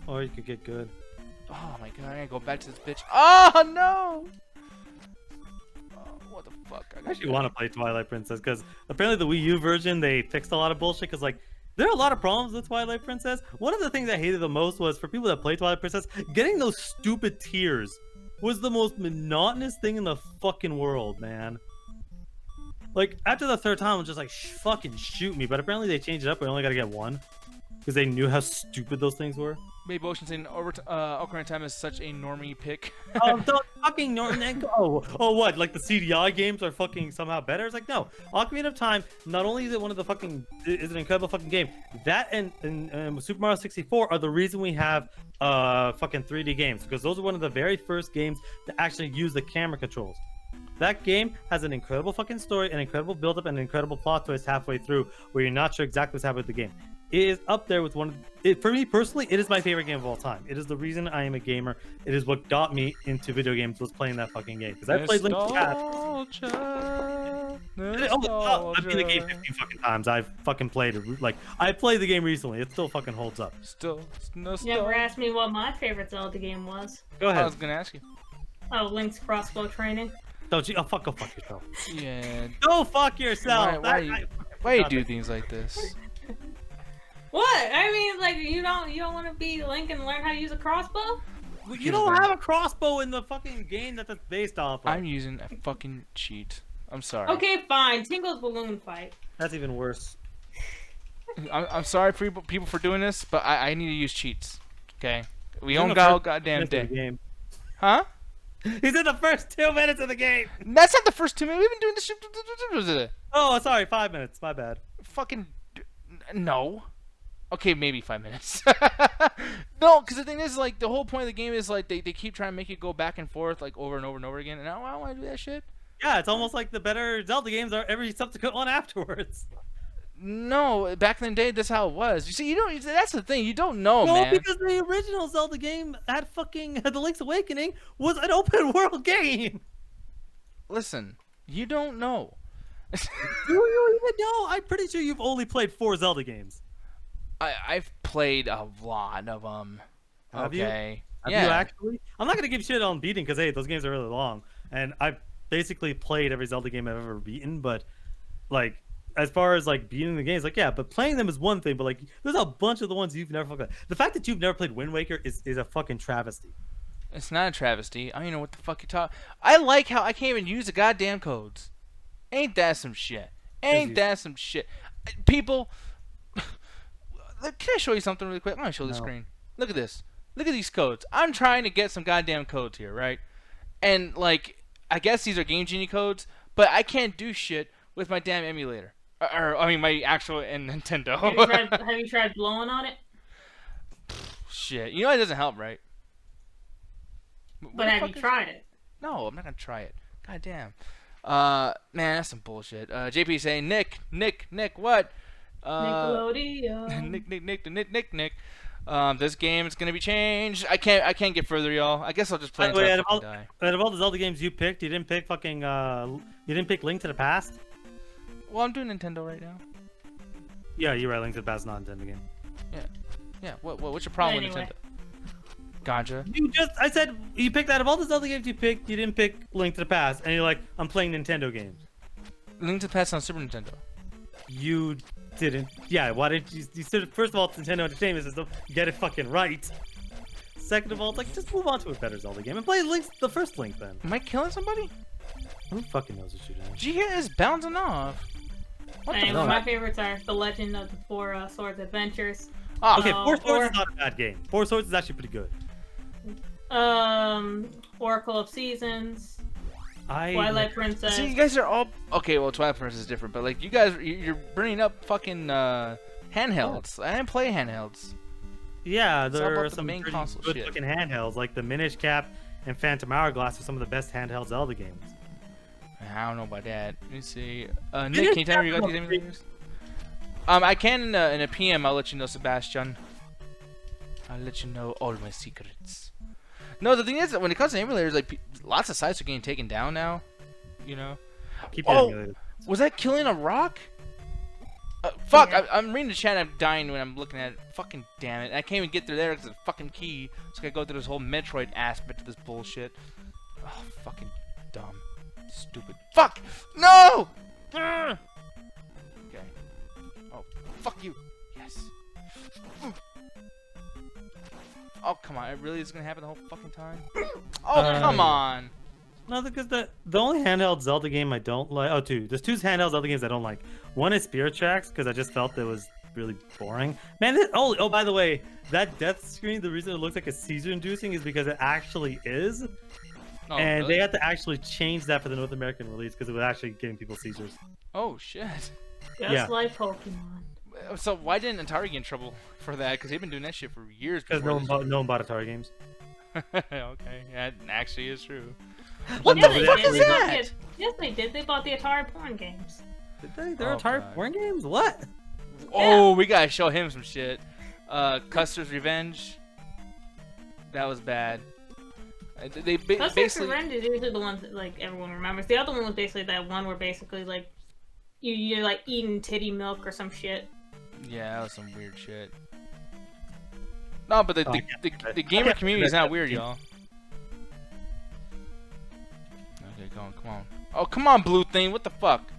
Or you could get good. Oh my god, I gotta go back to this bitch. Oh no! Oh, what the fuck? I actually want to play Twilight Princess because apparently the Wii U version, they fixed a lot of bullshit because like there are a lot of problems with Twilight Princess. One of the things I hated the most was for people that play Twilight Princess, getting those stupid tears was the most monotonous thing in the fucking world, man. Like after the third time, I was just like, fucking shoot me. But apparently they changed it up. We only gotta get one because they knew how stupid those things were. Babe Ocean saying Ocarina of Time is such a normie pick. Don't fucking Norton. Oh, what? Like the CDI games are fucking somehow better? It's like, no. Ocarina of Time, not only is it one of the fucking, is an incredible fucking game, that and Super Mario 64 are the reason we have fucking 3D games, because those are one of the very first games to actually use the camera controls. That game has an incredible fucking story, an incredible build-up, and an incredible plot twist halfway through, where you're not sure exactly what's happening with the game. It is up there with for me personally, it is my favorite game of all time. It is the reason I am a gamer. It is what got me into video games, was playing that fucking game. Because I played Link to the Past. I've beat the game 50 fucking times. I've fucking played it. Like, I played the game recently. It still fucking holds up. Still. You never asked me what my favorite Zelda game was. Go ahead. I was gonna ask you. Oh, Link's crossbow training. Don't you? Oh, go fuck yourself. Yeah. Go fuck yourself. Why you do things like this? What? I mean, like, you don't want to be Link and learn how to use a crossbow? You don't have a crossbow in the fucking game that that's based off of. I'm using a fucking cheat. I'm sorry. Okay, fine. Tingle's balloon fight. That's even worse. I'm sorry for people for doing this, but I need to use cheats. Okay? We He's own in the first goddamn minutes of the day. game. Huh? He's in the first 2 minutes of the game. That's not the first 2 minutes. We've been doing this shit. Oh, sorry, 5 minutes. My bad. Fucking no. Okay, maybe 5 minutes. No, because the thing is, like, the whole point of the game is like they keep trying to make you go back and forth like over and over and over again, and I don't want to do that shit. Yeah, it's almost like the better Zelda games are every subsequent one afterwards. No, back in the day, that's how it was. You see, you don't. That's the thing. You don't know, No, man. because the original Zelda game had fucking The Link's Awakening was an open world game. Listen, you don't know. Do you even know? I'm pretty sure you've only played 4 Zelda games. I've played a lot of them. Have okay. you? Yeah. Have you actually? I'm not gonna give shit on beating because hey, those games are really long, and I've basically played every Zelda game I've ever beaten. But like, as far as like beating the games, like yeah, but playing them is one thing. But like, there's a bunch of the ones you've never fucking. The fact that you've never played Wind Waker is a fucking travesty. It's not a travesty. I don't even know what the fuck you're talking. I like how I can't even use the goddamn codes. Ain't that some shit? Ain't that some shit? People. Can I show you something really quick? I'm gonna show the screen. Look at this. Look at these codes. I'm trying to get some goddamn codes here, right? And like, I guess these are Game Genie codes, but I can't do shit with my damn emulator. Or I mean, my actual Nintendo. Have you tried blowing on it? Shit, you know it doesn't help, right? But have you tried it? No, I'm not gonna try it. God damn. Man, that's some bullshit. JP saying, Nick, what? Nickelodeon. Nick. This game is gonna be changed. I can't get further, y'all. I guess I'll just play until I fucking die. Out of all the Zelda games you picked, you didn't pick fucking you didn't pick Link to the Past? Well, I'm doing Nintendo right now. Yeah, you're right. Link to the Past is not a Nintendo game. Yeah. What's your problem with Nintendo? Gotcha. I said you picked out of all the Zelda games you picked, you didn't pick Link to the Past, and you're like, I'm playing Nintendo games. Link to the Past on Super Nintendo. You didn't. Yeah, why didn't you said, first of all, it's Nintendo Entertainment System. Get it fucking right. Second of all, it's like, just move on to a better Zelda game and play the first Link then. Am I killing somebody? Who fucking knows what you're doing? Gia is bouncing off. What the Well, my favorites are The Legend of the Four Swords Adventures. Okay, Four Swords is not a bad game. Four Swords is actually pretty good. Oracle of Seasons. I Twilight Princess. See, you guys are all okay. Well, Twilight Princess is different, but like you guys, you're bringing up fucking handhelds. I didn't play handhelds. Yeah, It's all there about are the some main pretty console good shit. fucking handhelds, like the Minish Cap and Phantom Hourglass are some of the best handheld Zelda games. I don't know about that. Let me see. Nick, can you tell me you got these emulators? I can in a PM. I'll let you know, Sebastian. I'll let you know all my secrets. No, the thing is that when it comes to emulators, like lots of sites are getting taken down now. You know. Keep Oh, emulated. was that killing a rock? Fuck! Yeah. I'm reading the chat. And I'm dying when I'm looking at it. Fucking damn it! I can't even get through there because of the fucking key. So I gotta go through this whole Metroid aspect of this bullshit. Oh, fucking dumb, stupid. Fuck! No! Ugh. Okay. Oh, fuck you. Yes. Oh, come on. It really is gonna happen the whole fucking time? Oh, come on. No, because the only handheld Zelda game I don't like. Oh, two. There's two handheld Zelda games I don't like. One is Spirit Tracks because I just felt it was really boring. Man, by the way, that death screen, the reason it looks like a seizure-inducing is because it actually is. Oh, And really? they had to actually change that for the North American release because it was actually giving people seizures. Oh shit. Just Yeah. like Pokemon. So why didn't Atari get in trouble for that? Because they've been doing that shit for years. Because no one bought Atari games. Okay, that actually is true. What the the fuck fuck is They bought that? yes, they did. They bought the Atari porn games. Did they? They're Oh, Atari God. porn games? What? Oh, we gotta show him some shit. Custer's Revenge. That was bad. They Custer's basically. Revenge is usually the ones that like everyone remembers. The other one was basically that one where basically like you're like eating titty milk or some shit. Yeah, that was some weird shit. No, but the gamer community is not weird, y'all. Okay, come on. Oh, come on, blue thing. What the fuck?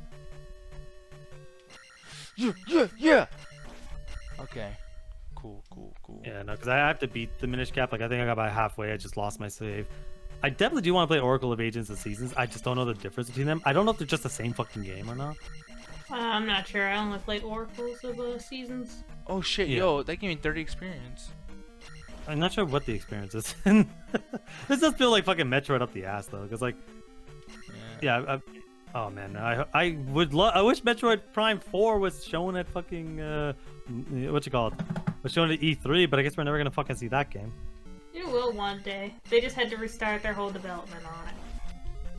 Yeah. Okay. Cool. Yeah, no, because I have to beat the Minish Cap. Like, I think I got about halfway. I just lost my save. I definitely do want to play Oracle of Agents and Seasons. I just don't know the difference between them. I don't know if they're just the same fucking game or not. I'm not sure. I only played Oracles of Seasons. Oh shit, Yeah. yo, that gave me 30 experience. I'm not sure what the experience is. This does feel like fucking Metroid up the ass though, because like, yeah, oh man, I wish Metroid Prime 4 was shown at fucking what you call it, was shown at E3, but I guess we're never gonna fucking see that game. You will one day. They just had to restart their whole development on it.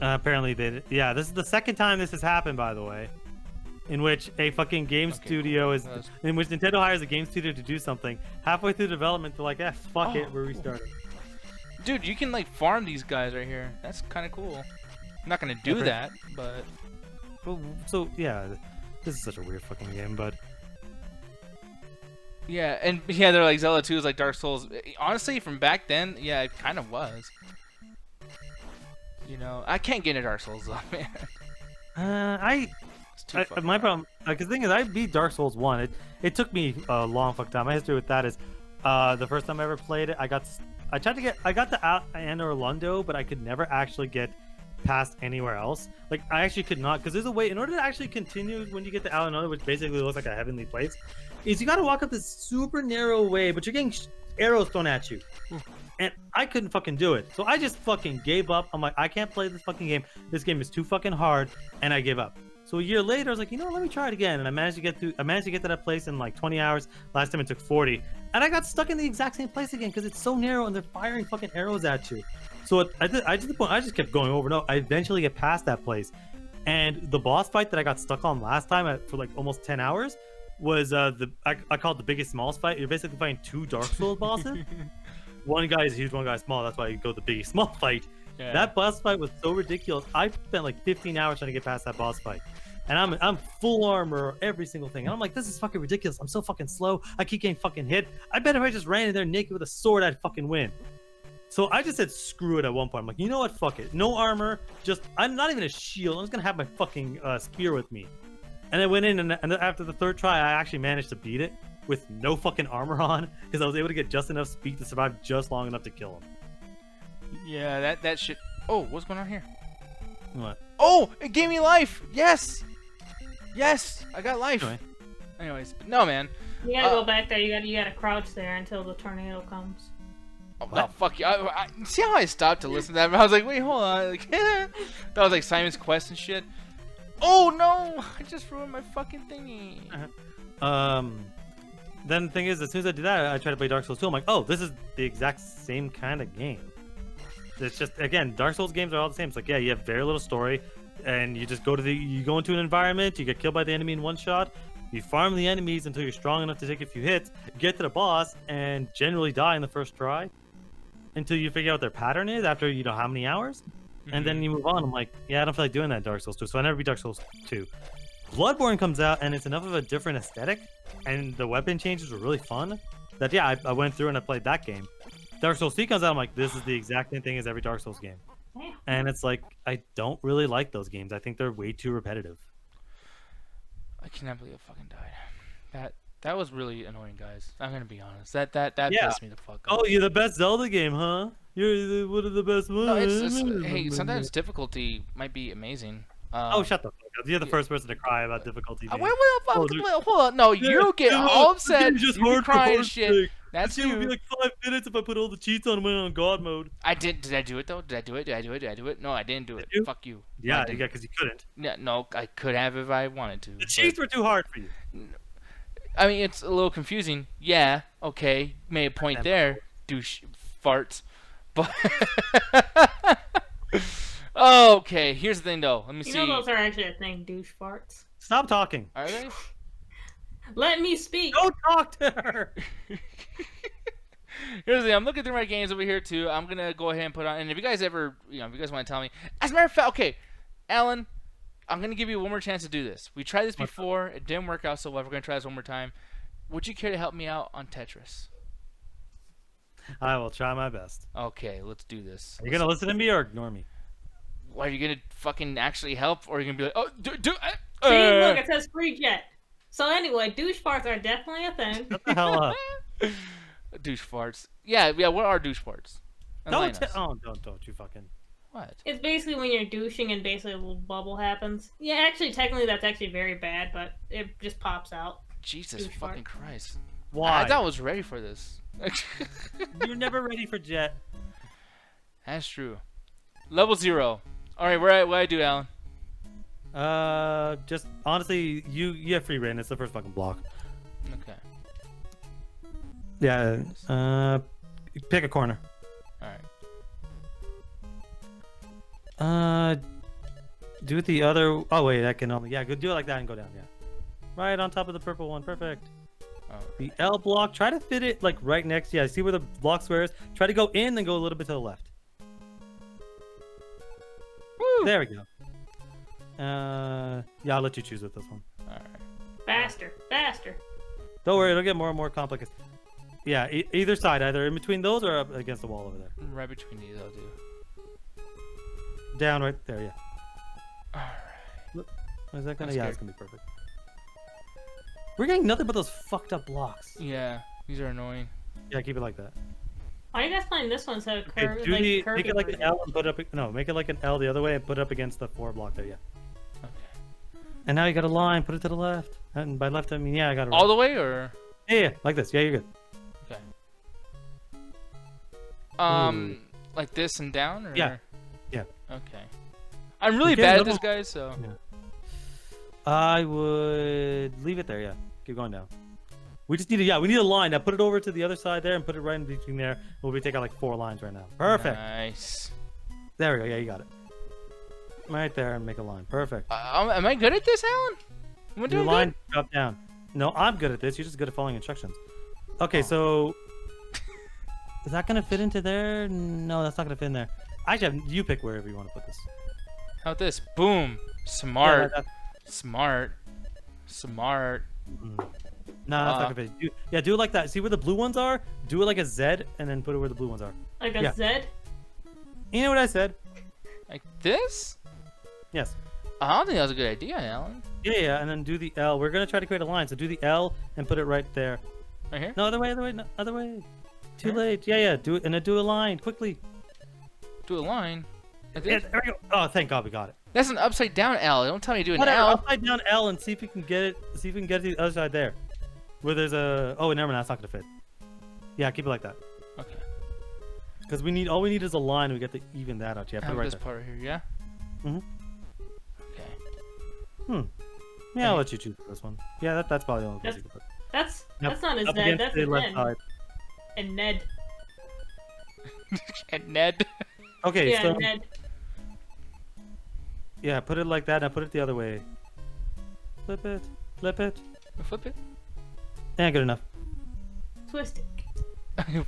Apparently they did. Yeah, this is the second time this has happened, by the way, in which a fucking game studio is, in which Nintendo hires a game studio to do something. Halfway through development, they're like, fuck it, we're restarting. Dude, you can like farm these guys right here. That's kind of cool. I'm not gonna do that, but Well, so yeah, this is such a weird fucking game, but yeah, and yeah, they're like Zelda 2 is like Dark Souls. Honestly, from back then, yeah, it kind of was. You know, I can't get into Dark Souls though, man. It's too fucking my hard. problem, like the thing is, I beat Dark Souls 1. It took me a long fuck time. My history with that is, the first time I ever played it, I got to Anne Orlando, but I could never actually get past anywhere else. Like I actually could not, because there's a way in order to actually continue when you get to Alanona, which basically looks like a heavenly place, is you got to walk up this super narrow way, but you're getting arrows thrown at you. And I couldn't fucking do it. So I just fucking gave up. I'm like, I can't play this fucking game. This game is too fucking hard, and I gave up. So a year later, I was like, you know what, let me try it again. And I managed to get to that place in like 20 hours. Last time it took 40. And I got stuck in the exact same place again because it's so narrow and they're firing fucking arrows at you. So I just kept going over and over. I eventually get past that place. And the boss fight that I got stuck on last time for like almost 10 hours was I call it the biggest smallest fight. You're basically fighting two Dark Souls bosses. One guy is huge, one guy is small. That's why you go the biggest small fight. Yeah. That boss fight was so ridiculous. I spent like 15 hours trying to get past that boss fight. And I'm full armor, every single thing. And I'm like, this is fucking ridiculous. I'm so fucking slow. I keep getting fucking hit. I bet if I just ran in there naked with a sword, I'd fucking win. So I just said screw it at one point. I'm like, you know what? Fuck it. No armor. I'm not even a shield. I'm just gonna have my fucking spear with me. And I went in, and after the third try, I actually managed to beat it with no fucking armor on, because I was able to get just enough speed to survive just long enough to kill him. Yeah, that shit. Oh, what's going on here? What? Oh, it gave me life. Yes, I got life. Anyway. Anyways, but no, man. You gotta go back there. You gotta crouch there until the tornado comes. Oh, no, fuck you. I see how I stopped to listen to that? I was like, wait, hold on. Like, that was like Simon's Quest and shit. Oh no! I just ruined my fucking thingy. Then the thing is, as soon as I did that, I tried to play Dark Souls 2. I'm like, oh, this is the exact same kind of game. It's just, again, Dark Souls games are all the same. It's like, yeah, you have very little story, and you just go into an environment, you get killed by the enemy in one shot, you farm the enemies until you're strong enough to take a few hits, get to the boss, and generally die in the first try until you figure out what their pattern is after, you know, how many hours, and then you move on. I'm like, yeah, I don't feel like doing that in Dark Souls 2, so I never beat Dark Souls 2. Bloodborne comes out, and it's enough of a different aesthetic, and the weapon changes were really fun, that, yeah, I went through and I played that game. Dark Souls 3 comes out, I'm like, this is the exact same thing as every Dark Souls game. Yeah. And it's like, I don't really like those games. I think they're way too repetitive. I cannot believe I fucking died. That was really annoying, guys. I'm gonna be honest. That Yeah. pissed me the fuck off. Oh, you're the best Zelda game, huh? You're one of the best ones. No, hey, sometimes difficulty might be amazing. Oh, shut the fuck up. You're the first person to cry about difficulty. Wait, Games. hold on. No, you get all upset. Just You hard crying for and shit. sake. That's This game would be you. like 5 minutes if I put all the cheats on and went on God mode. I did. Did I do it though? Did I do it? No, I didn't do it. you? Fuck you. Yeah, I didn't. because you couldn't. No, I could have if I wanted to. The cheats were too hard for you. I mean, it's a little confusing. Yeah. Okay. Made a point there. Douche farts. But okay. Here's the thing, though. Let me see. You know those are actually a thing, douche farts. Stop talking. Are they? Let me speak. Don't talk to her. Here's the thing. I'm looking through my games over here too. I'm gonna go ahead and put on. And if you guys ever, if you guys want to tell me, as a matter of fact, okay, Alan, I'm gonna give you one more chance to do this. We tried this before. It didn't work out so well. We're gonna try this one more time. Would you care to help me out on Tetris? I will try my best. Okay, let's do this. Are you gonna listen to me or ignore me? Are you gonna fucking actually help, or are you gonna be like, oh, See, look, it says free jet. So anyway, douche farts are definitely a thing. Shut the hell up. douche farts? Yeah. What are douche farts? Enlighten us. Don't you fucking. What? It's basically when you're douching and basically a little bubble happens. Yeah, actually, technically, that's actually very bad, but it just pops out. Jesus Douche fucking fart. Christ! Why? I thought I was ready for this. You're never ready for jet. That's true. Level 0. All right, what I do, Alan? Just honestly, you have free reign. It's the first fucking block. Okay. Yeah. Pick a corner. All right. Do it the other. Oh wait, that can only. Yeah, go do it like that and go down. Yeah. Right on top of the purple one. Perfect. Oh. The L block. Try to fit it like right next. Yeah. See where the block square is. Try to go in, then go a little bit to the left. Woo! There we go. Yeah, I'll let you choose with this one. All right. Faster, faster. Don't worry, it'll get more and more complicated. Yeah, either side, either in between those or up against the wall over there. Right between these, I'll do. Down right there, yeah. All right. Look, is that gonna? That's Yeah, good. it's gonna be perfect. We're getting nothing but those fucked up blocks. Yeah, these are annoying. Yeah, keep it like that. Why are you guys playing this one instead of Okay, curve? make it like an L and put it up. No, make it like an L the other way and put it up against the 4 block there. Yeah. Okay. And now you got a line. Put it to the left. And by left, I mean yeah, I got it. All the way, or? Yeah, like this. Yeah, you're good. Okay. Like this and down, or? Yeah. Yeah. Okay. I'm really Okay, bad at level- this, guys. So. Yeah. I would leave it there. Yeah. Keep going down. We just need a we need a line. Now put it over to the other side there and put it right in between there. We'll be taking like 4 lines right now. Perfect. Nice. There we go. Yeah, you got it. Right there and make a line. Perfect. Am I good at this, Alan? Am I Do doing line, good? drop down. No, I'm good at this. You're just good at following instructions. Okay, Oh. so is that gonna fit into there? No, that's not gonna fit in there. Actually, you pick wherever you want to put this. How about this? Boom. Smart. Yeah, Smart. No, that's not gonna fit. Do it like that. See where the blue ones are? Do it like a Z and then put it where the blue ones are. Like a Yeah. Z? You know what I said? Like this? Yes. I don't think that was a good idea, Alan. Yeah, and then do the L. We're gonna try to create a line, so do the L and put it right there. Right here? No, other way, no, other way. Too Here? late. Yeah, do it, and then do a line quickly. Do a line. Like Yeah, this? there we go. Oh, thank God we got it. That's an upside down L. Don't tell me to do an Whatever, L. upside down L and see if we can get it. See if we can get it to the other side there, where there's a. Oh, never mind. That's not gonna fit. Yeah, keep it like that. Okay. Because all we need is a line. And we get to even that out. Yeah, put Have it right this there. part right here, yeah? Mhm. Okay. Yeah, I'll let you choose this one. Yeah, that's probably the only place That's- you can put. That's Yep, not a up Z, against that's the a left Ned. side. And Ned. And Ned. Okay, Yeah, so Ned. yeah, put it like that. Now put it the other way. Flip it. Flip it. Yeah, good enough. Twist it.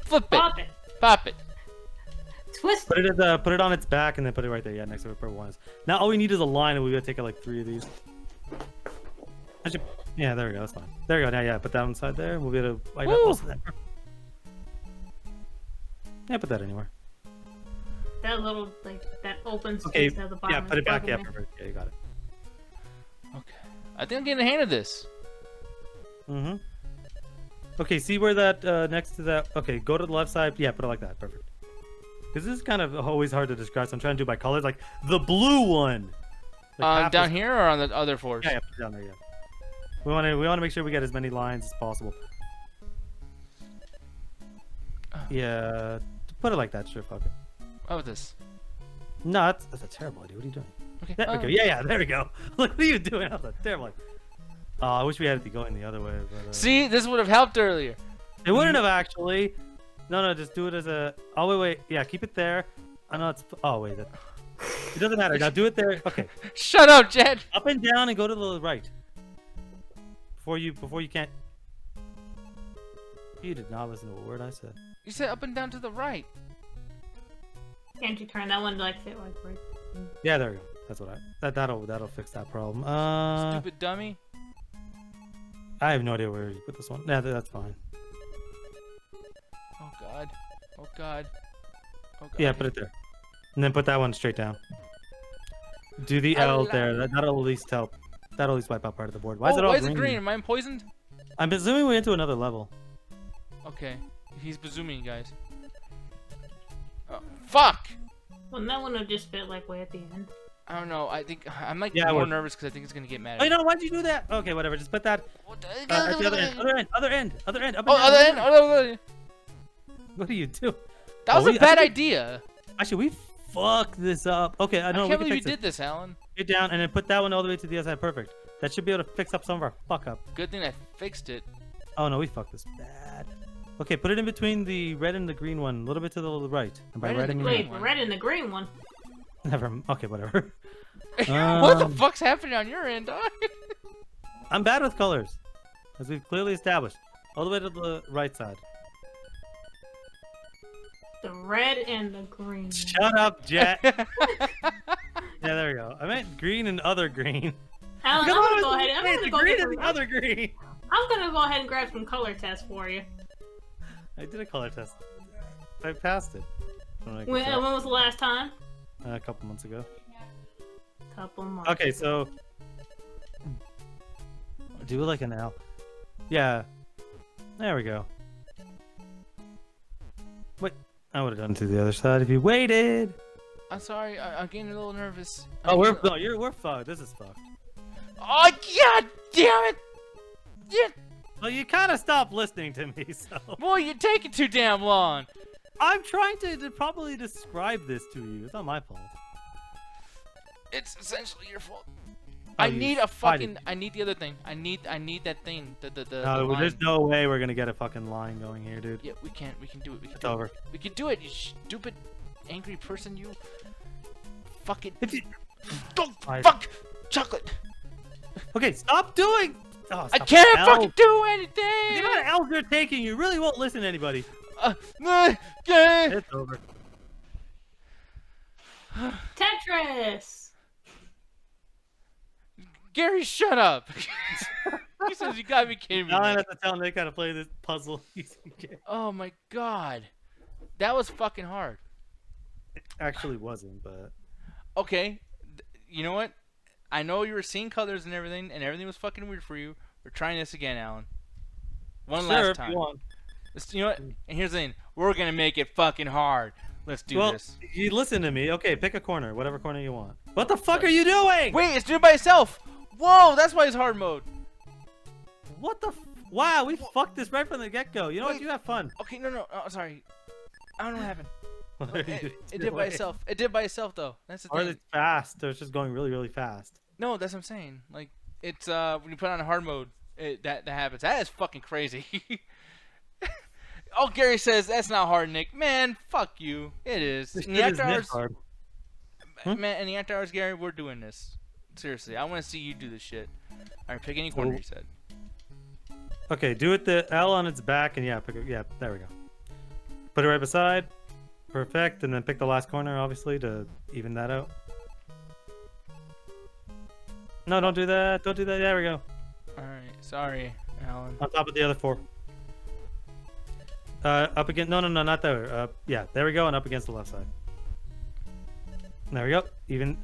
Flip it. Pop it. Pop it. Twist Put it. it put it on its back and then put it right there. Yeah, next to where purple one is. Now all we need is a line, and we gotta take out like 3 of these. Actually, yeah, there we go. That's fine. There we go. Now, yeah, put that on the side there. We'll be able to light up Woo! most of that. Yeah, put that anywhere. That little, like, that open Okay. space at the bottom. Yeah, put it back. Yeah, bugging me. perfect. Yeah, you got it. Okay. I think I'm getting the hang of this. Mm-hmm. Okay, see where that next to that. Okay, go to the left side. Yeah, put it like that. Perfect. Because this is kind of always hard to describe. So I'm trying to do by colors. Like the blue one. Like down here or on the other floors? Yeah, down there. Yeah. We want to make sure we get as many lines as possible. Yeah, put it like that. Sure, fuck it. How about this? No, that's a terrible idea. What are you doing? Okay. There we go. Yeah, there we go. Look, what are you doing? That's a terrible idea. Oh, I wish we had it going the other way. But, See, this would have helped earlier. it wouldn't have actually. No, just do it as a. Oh wait. Yeah, keep it there. I know it's. Oh wait, it doesn't matter. Now do it there. Okay. Shut up, Jed. Up and down and go to the right. Before you can't. You did not listen to a word I said. You said up and down to the right. Can't you turn that one to like fit like right? Yeah, there we go. That's what that'll fix that problem. Stupid dummy. I have no idea where you put this one. Nah, that's fine. Oh god. Oh god. Oh god. Yeah, put it there. And then put that one straight down. Do the L there. That'll at least help. That'll at least wipe out part of the board. Why is it all green? Why is it green? Am I poisoned? I'm assuming we're into another level. Okay. He's presuming, guys. Oh, fuck! Well, that one would just fit like way at the end. I don't know. I think I'm like Yeah, more nervous because I think it's gonna get mad. Oh, no, why'd you do that? Okay, whatever. Just put that at the other end. Other end. Up and Oh, down. other end. Other end. What are you doing? That was a bad idea. Actually, we fucked this up. Okay, I know. I can't believe you did this, Alan. Get down and then put that one all the way to the other side. Perfect. That should be able to fix up some of our fuck up. Good thing I fixed it. Oh no, we fucked this bad. Okay, put it in between the red and the green one, a little bit to the right. And by red, I mean Wait, the red and the green one. never. Okay, whatever. What the fuck's happening on your end, dog? I'm bad with colors, as we've clearly established. All the way to the right side. The red and the green. Shut up, Jet. Yeah, there we go. I meant green and other green. Alan, I'm gonna go ahead. I'm gonna go green get and the other green. I'm gonna go ahead and grab some color tests for you. I did a color test. I passed it. When was the last time? A couple months ago. Couple months. Okay, so do it like an L. Yeah. There we go. Wait, I would have done it to the other side if you waited. I'm sorry. I'm getting a little nervous. Oh, we're fucked. This is fucked. Oh god damn it! Yeah. Well, you kind of stopped listening to me, so. Boy, you're taking too damn long. I'm trying to probably describe this to you. It's not my fault. It's essentially your fault. Oh, I need a fucking. I need the other thing. I need that thing. The No, line. there's no way we're gonna get a fucking line going here, dude. Yeah, we can't. We can do it. We can It's do over. it. We can do it. You stupid, angry person. You. Fucking. Don't fuck chocolate. Okay, stop doing. Oh, I stop can't L. fucking do anything. The amount of L's you're taking, you really won't listen to anybody. Yeah. It's over. Tetris. Gary, shut up. He says you gotta be kidding me. Now I man. have to tell Nick how to play this puzzle. Oh my god, that was fucking hard. It actually wasn't, but Okay, you know what? I know you were seeing colors and everything was fucking weird for you. We're trying this again, Alan. One last time. If you want. You know what? And here's the thing. We're gonna make it fucking hard. Let's do this. You listen to me. Okay, pick a corner, whatever corner you want. What the fuck are you doing? Wait, it's doing it by itself. Whoa, that's why it's hard mode. What the? Wow, we fucked this right from the get-go. You know what? You have fun. Okay, no, sorry. I don't know what happened. What are you It did by itself. It did by itself though. That's the Or thing. it's fast. Or it's just going really, really fast. No, that's what I'm saying. Like it's when you put on hard mode, that happens. That is fucking crazy. Oh, Gary says that's not hard, Nick. Man, fuck you. It is. In the after hours, hard. man. In the after hours, Gary, we're doing this. Seriously, I want to see you do this shit. All right, pick any corner you said. Okay, do it the L on its back, and yeah, pick it. Yeah, there we go. Put it right beside. Perfect, and then pick the last corner, obviously, to even that out. No, don't do that. Don't do that. There we go. All right, sorry, Alan. On top of the other four. Up against. No, not there. Yeah, there we go, and up against the left side. There we go. Even.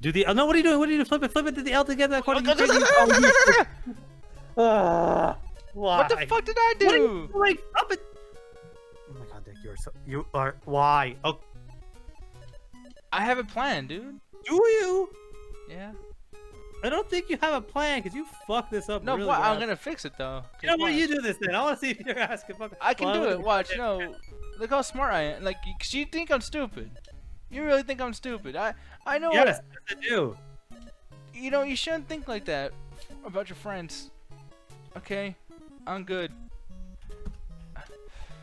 Do the. Oh, no, what are you doing? What are you doing? Flip it to the L to get that corner. Why? What the fuck did I do? What are you doing? Up it. Oh my god, Dick, you are. Why? Oh. I have a plan, dude. Do you? Yeah. I don't think you have a plan because you fucked this up. No, really but I'm bad. gonna fix it though. You know what? watch. You do this then. I want to see if you're asking. I can do it. Watch. No. Look how smart I am. Like, cause you think I'm stupid. You really think I'm stupid. I know. Yes, I do. You know, you shouldn't think like that about your friends. Okay? I'm good.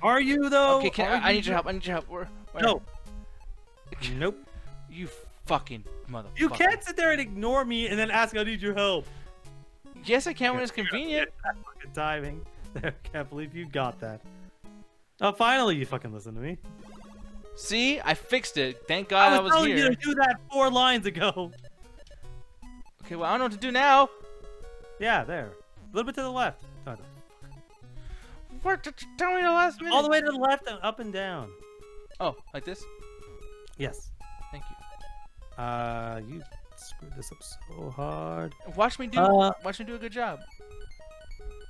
Are you though? Okay, I need your help. I need your help. Where? No. Nope. You fucking motherfucker. You can't sit there and ignore me and then ask, I need your help. Yes, I can when it's convenient. That fucking timing. I can't believe you got that. Oh, finally you fucking listen to me. See? I fixed it. Thank God I was telling here. you to do that 4 lines ago. Okay, well, I don't know what to do now. Yeah, there. A little bit to the left. Oh, What? Did you tell me the last minute? all the way to the left and up and down. Oh, like this? Yes. Thank you. You screwed this up so hard. Watch me do a good job.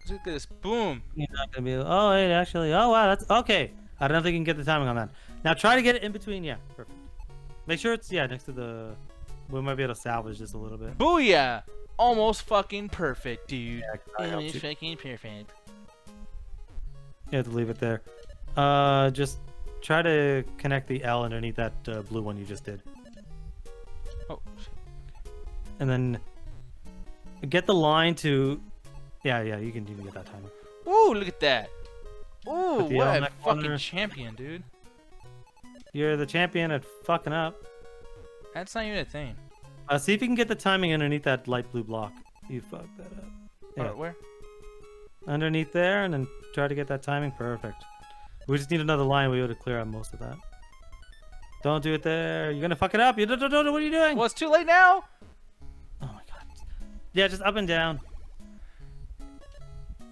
Look at this. Boom. You're not gonna be. Oh, wait, actually. Oh, wow. That's okay. I don't think you can get the timing on that. Now try to get it in between. Yeah, perfect. Make sure it's next to the. We might be able to salvage this a little bit. Booyah! Almost fucking perfect, dude. Yeah, I helped Almost you. fucking perfect. You have to leave it there. Just try to connect the L underneath that blue one you just did, Oh, shit. and then get the line to. Yeah, you can even get that timing. Ooh, look at that. Ooh, Put the what L in a that fucking corner. champion, dude. You're the champion at fucking up. That's not even a thing. See if you can get the timing underneath that light blue block. You fucked that up. Yeah. Alright, where? Underneath there, and then try to get that timing perfect. We just need another line. We ought to clear out most of that. Don't do it there. You're gonna fuck it up. You don't. What are you doing? Well, it's too late now. Oh my god. Yeah, just up and down.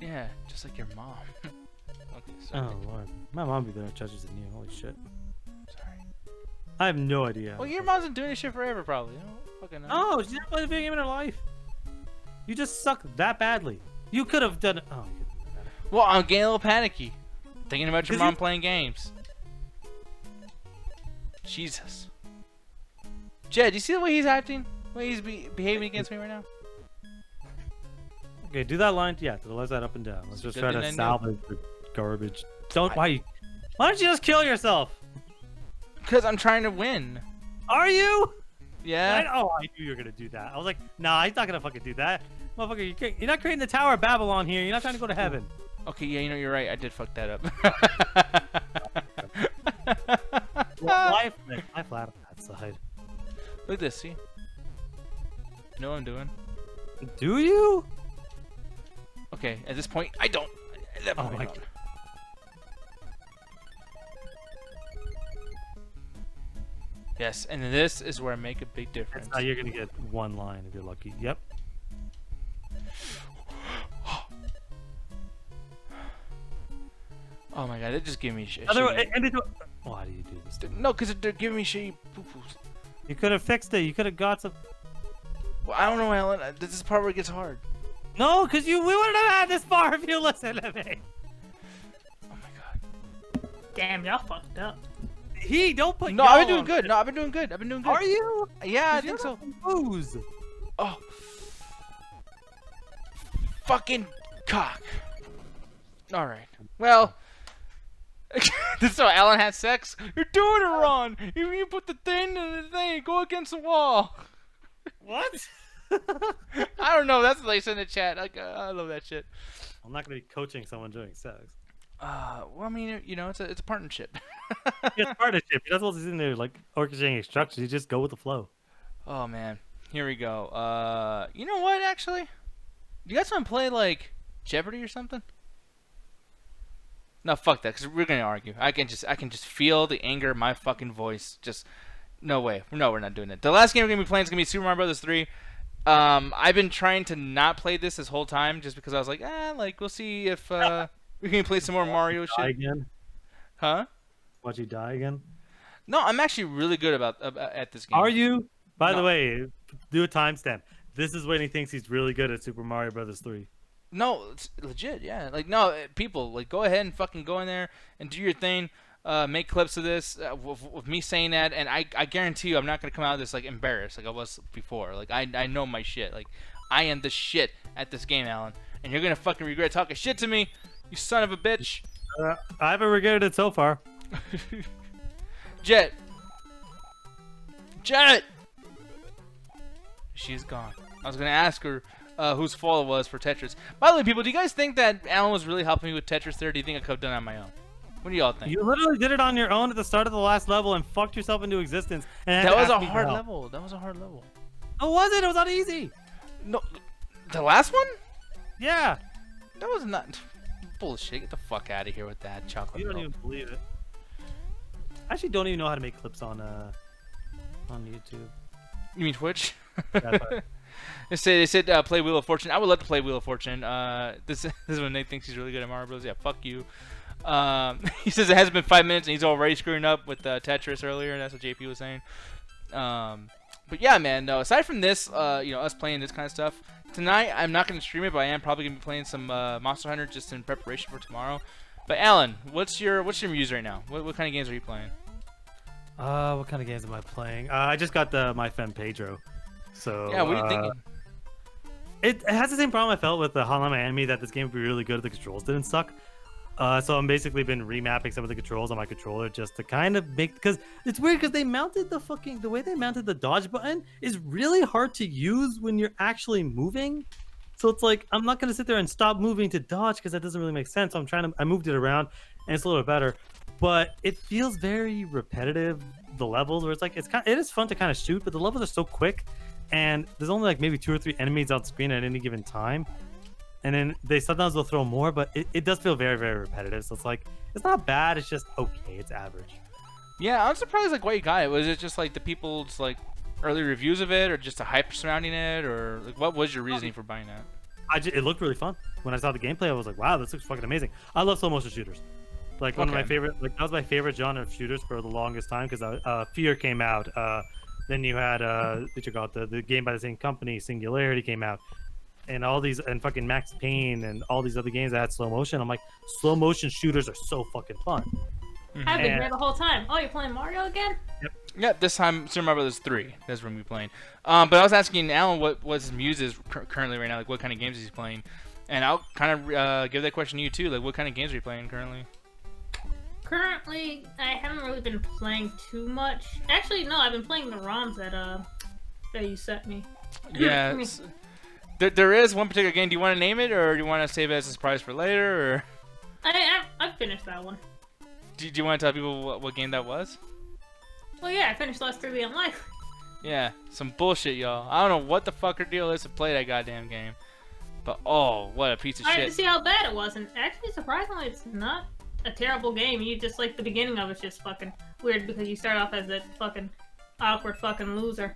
Yeah, just like your mom. Okay, sorry. Oh lord, my mom be better judges than you. Holy shit. Sorry. I have no idea. Well, your mom's been doing this shit forever, probably. You know? Fucking. Oh, she's never played a video game in her life. You just suck that badly. You could have done it. Oh, you could have done better. Well, I'm getting a little panicky. Thinking about your 'Cause mom you- playing games. Jesus. Jed, do you see the way he's acting? The way he's behaving against me right now? Okay, do that line. Yeah, to the left side, up and down. Let's just Good try thing to I knew. salvage the garbage. Why don't you just kill yourself? Because I'm trying to win. Are you? Yeah? I knew you were gonna do that. I was like, nah, he's not gonna fucking do that, motherfucker. You're not creating the Tower of Babylon here. You're not trying to go to heaven. Okay, yeah, you know, you're right. I did fuck that up. Well, lie flat on that side. Look at this, see? You know what I'm doing? Do you? Okay, at this point, I don't. At that Oh point, my I don't. god. Yes, and this is where I make a big difference. That's how you're gonna get one line if you're lucky. Yep. Oh my god, they just give me shit. Why do you do this? to me? No, because they're giving me shitty poo-poos. You could have fixed it. You could have got some. Well, I don't know, Alan. This is the part where it gets hard. No, because we wouldn't have had this far if you listened to me. Oh my god. Damn, y'all fucked up. Don't put. No, y'all I've been doing on good. it. No, I've been doing good. I've been doing good. Are you? Yeah, I 'Cause think you're so. not Booze. Oh. Fucking cock. Alright. Well. This is how Alan has sex? You're doing it wrong! You put the thing in the thing, go against the wall. What? I don't know, that's what they said in the chat. I love that shit. I'm not gonna be coaching someone doing sex. Well, I mean, you know, it's a partnership. It's partnership. You're not supposed to sit in there like orchestrating instructions. You just go with the flow. Oh man, here we go. You know what? Actually, you guys want to play like Jeopardy or something? No, fuck that, cause we're gonna argue. I can just feel the anger in my fucking voice. Just no way. No, we're not doing it. The last game we're gonna be playing is gonna be Super Mario Brothers 3. I've been trying to not play this whole time just because I was like, like we'll see if we can play some more Mario Die shit. again? Huh? Watch you die again? No, I'm actually really good at this game. Are you? By the No. way, do a timestamp. This is when he thinks he's really good at Super Mario Brothers 3. No, it's legit, yeah. Like, no, people, like, go ahead and fucking go in there and do your thing. make clips of this with me saying that, and I guarantee you I'm not gonna come out of this like embarrassed like I was before. Like I know my shit. Like I am the shit at this game, Alan, and you're gonna fucking regret talking shit to me, you son of a bitch. I haven't regretted it so far. Jet. She's gone. I was gonna ask her whose fault it was for Tetris. By the way, people, do you guys think that Alan was really helping me with Tetris there? Or do you think I could have done it on my own? What do y'all think? You literally did it on your own at the start of the last level and fucked yourself into existence. And that was a hard level. That was a hard level. Oh, was it? It was not easy. No, the last one? Yeah. That was not bullshit. Get the fuck out of here with that chocolate. You don't milk. even believe it. I actually don't even know how to make clips on YouTube. You mean Twitch? Yeah, they said play Wheel of Fortune. I would love to play Wheel of Fortune. This is when Nate thinks he's really good at Mario Bros. Yeah, fuck you. He says it hasn't been 5 minutes and he's already screwing up with Tetris earlier. That's what JP was saying. But yeah, man. No, aside from this, us playing this kind of stuff tonight, I'm not gonna stream it, but I am probably gonna be playing some Monster Hunter just in preparation for tomorrow. But Alan, what's your muse right now? What kind of games are you playing? What kind of games am I playing? I just got my friend Pedro. So yeah, what are you thinking? It has the same problem I felt with the Hotline Miami, that this game would be really good if the controls didn't suck. So I'm basically been remapping some of the controls on my controller just to kind of make, because it's weird because they mounted the way they mounted the dodge button is really hard to use when you're actually moving. So it's like I'm not gonna sit there and stop moving to dodge because that doesn't really make sense. So I moved it around and it's a little bit better, but it feels very repetitive. The levels where it's like it is fun to kind of shoot, but the levels are so quick, and there's only like maybe 2 or 3 enemies on screen at any given time. And then sometimes they'll throw more, but it does feel very, very repetitive. So it's like, it's not bad. It's just okay. It's average. Yeah, I'm surprised like why you got it. Was it just like the people's like early reviews of it, or just a hype surrounding it, or like what was your reasoning for buying that? It looked really fun. When I saw the gameplay, I was like, wow, this looks fucking amazing. I love slow motion shooters. Like one of my favorite, like that was my favorite genre of shooters for the longest time because Fear came out. Then you had the game by the same company, Singularity came out. And all these, and fucking Max Payne and all these other games that had slow motion. I'm like, slow motion shooters are so fucking fun. I've been here the whole time. Oh, you're playing Mario again? Yep, this time Super Mario Bros. 3. That's what we're playing. But I was asking Alan what his muse is currently right now, like what kind of games he's playing. And I'll kind of give that question to you too. Like, what kind of games are you playing currently? Currently, I haven't really been playing too much. Actually, no, I've been playing the ROMs that you sent me. Yeah. There is one particular game. Do you want to name it, or do you want to save it as a surprise for later? Or I finished that one. Do you want to tell people what game that was? Well, yeah, I finished Last 3 Unlikely. Yeah, some bullshit, y'all. I don't know what the fucker deal is to play that goddamn game, but oh, what a piece of shit. I had to see how bad it was, and actually, surprisingly, it's not a terrible game. You just like the beginning of it's just fucking weird because you start off as that fucking awkward fucking loser.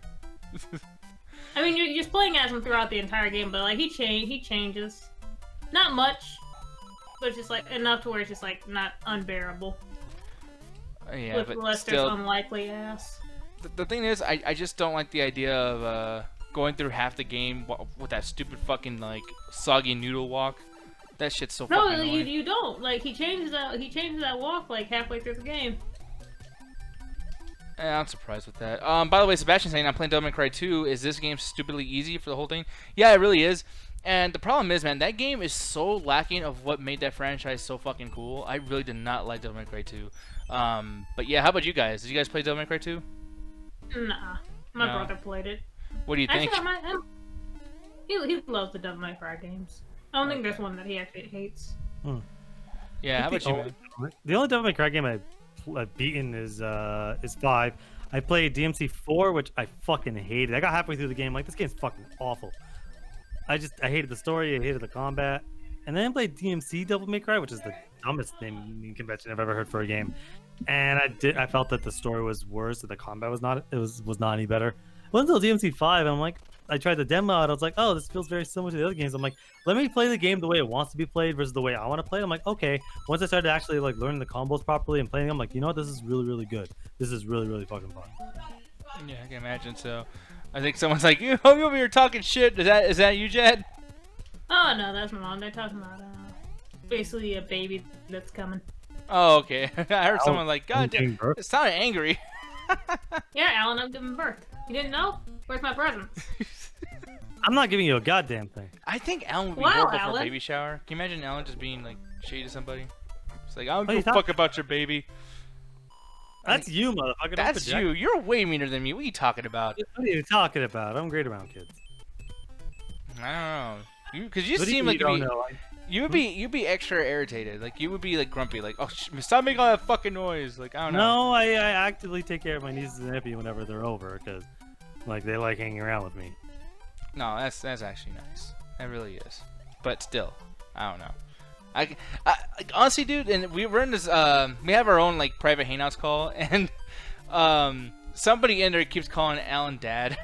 I mean, you're just playing as him throughout the entire game, but like he changes, not much, but it's just like enough to where it's just like not unbearable. Yeah, with but Lester's still, unlikely ass. The thing is, I just don't like the idea of going through half the game with that stupid fucking like soggy noodle walk. That shit's so fucking annoying. No, you don't. Like he changes that walk like halfway through the game. I'm surprised with that. By the way, Sebastian's saying I'm playing Devil May Cry 2. Is this game stupidly easy for the whole thing? Yeah, it really is. And the problem is, man, that game is so lacking of what made that franchise so fucking cool. I really did not like Devil May Cry 2. But yeah, how about you guys? Did you guys play Devil May Cry 2? Nah, my brother played it. What do you think? Actually, he loves the Devil May Cry games. I don't think there's one that he actually hates. Yeah, how about you, man? The only Devil May Cry game I've beaten is 5. I played DMC 4, which I fucking hated. I got halfway through the game, like this game's fucking awful. I hated the story, I hated the combat. And then I played DMC Devil May Cry, which is the dumbest naming convention I've ever heard for a game. And I felt that the story was worse, that the combat was not any better. It wasn't until DMC 5, and I'm like, I tried the demo out. I was like, oh, this feels very similar to the other games. I'm like, let me play the game the way it wants to be played versus the way I want to play it. I'm like, okay. Once I started actually like learning the combos properly and playing them, I'm like, you know what? This is really, really good. This is really, really fucking fun. Yeah, I can imagine. So, I think someone's like, you over here talking shit. Is that you, Jed? Oh no, that's my mom. They're talking about basically a baby that's coming. Oh, okay. I heard someone like, I'm God damn, giving birth. it sounded angry. Yeah, Alan, I'm giving birth. You didn't know? Where's my presents? I'm not giving you a goddamn thing. I think Alan would be Wow, horrible for a Alan. baby shower. Can you imagine Alan just being like shady to somebody? It's like, I don't Oh, you give a fuck about your baby. That's you, motherfucker. Don't That's project. you. You're way meaner than me. What are you talking about? What are you talking about? I'm great around kids. I don't know. Because you What do seem you like don't know? you'd be extra irritated. Like you would be like grumpy. Like, oh, stop making all that fucking noise. Like I don't know. No, I actively take care of my nieces and nephews whenever they're over because, like, they like hanging around with me. No, that's actually nice. That really is. But still, I don't know. I honestly, dude, and we're in this. We have our own like private hangouts call, and somebody in there keeps calling Alan Dad.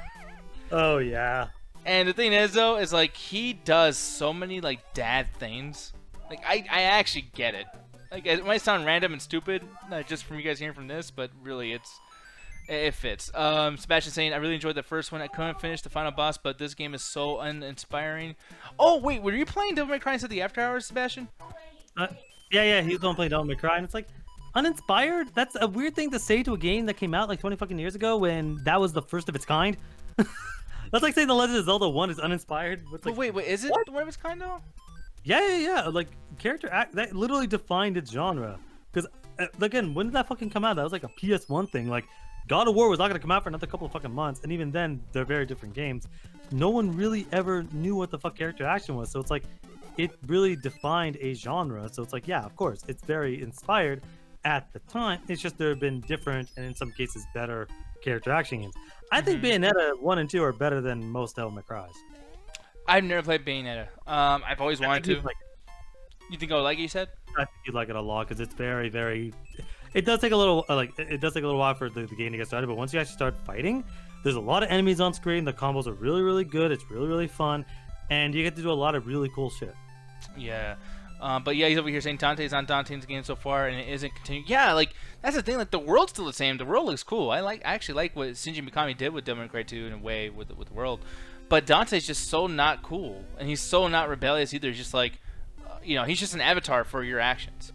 Oh yeah. And the thing is, though, is like he does so many like dad things. Like I actually get it. Like it might sound random and stupid, just from you guys hearing from this, but really it fits. Sebastian saying, I really enjoyed the first one. I couldn't finish the final boss, but this game is so uninspiring. Oh wait, were you playing Devil May Cry instead of the After Hours, Sebastian? Yeah, he was going to play Devil May Cry, and it's like, uninspired? That's a weird thing to say to a game that came out like 20 fucking years ago when that was the first of its kind. That's like saying The Legend of Zelda 1 is uninspired. It's like, Wait, is it one of its kind though? Yeah. Like, character act, that literally defined its genre. Because, again, when did that fucking come out? That was like a PS1 thing. Like, God of War was not going to come out for another couple of fucking months, and even then, they're very different games. No one really ever knew what the fuck character action was, so it's like, it really defined a genre. So it's like, yeah, of course, it's very inspired at the time. It's just there have been different, and in some cases, better character action games. I think Bayonetta 1 and 2 are better than most Devil May Cry's. I've never played Bayonetta. I've always wanted to. Like, You think I would like it, you said? I think you'd like it a lot because it's very, very. It does take a little it does take a little while for the game to get started, but once you actually start fighting, there's a lot of enemies on screen. The combos are really, really good. It's really, really fun, and you get to do a lot of really cool shit. Yeah. But yeah, he's over here saying Dante's not Dante's game so far, and it isn't continuing. Yeah, like that's the thing. Like the world's still the same. The world looks cool. I actually like what Shinji Mikami did with Devil May Cry 2 in a way with the world. But Dante's just so not cool, and he's so not rebellious either. He's just like, he's just an avatar for your actions.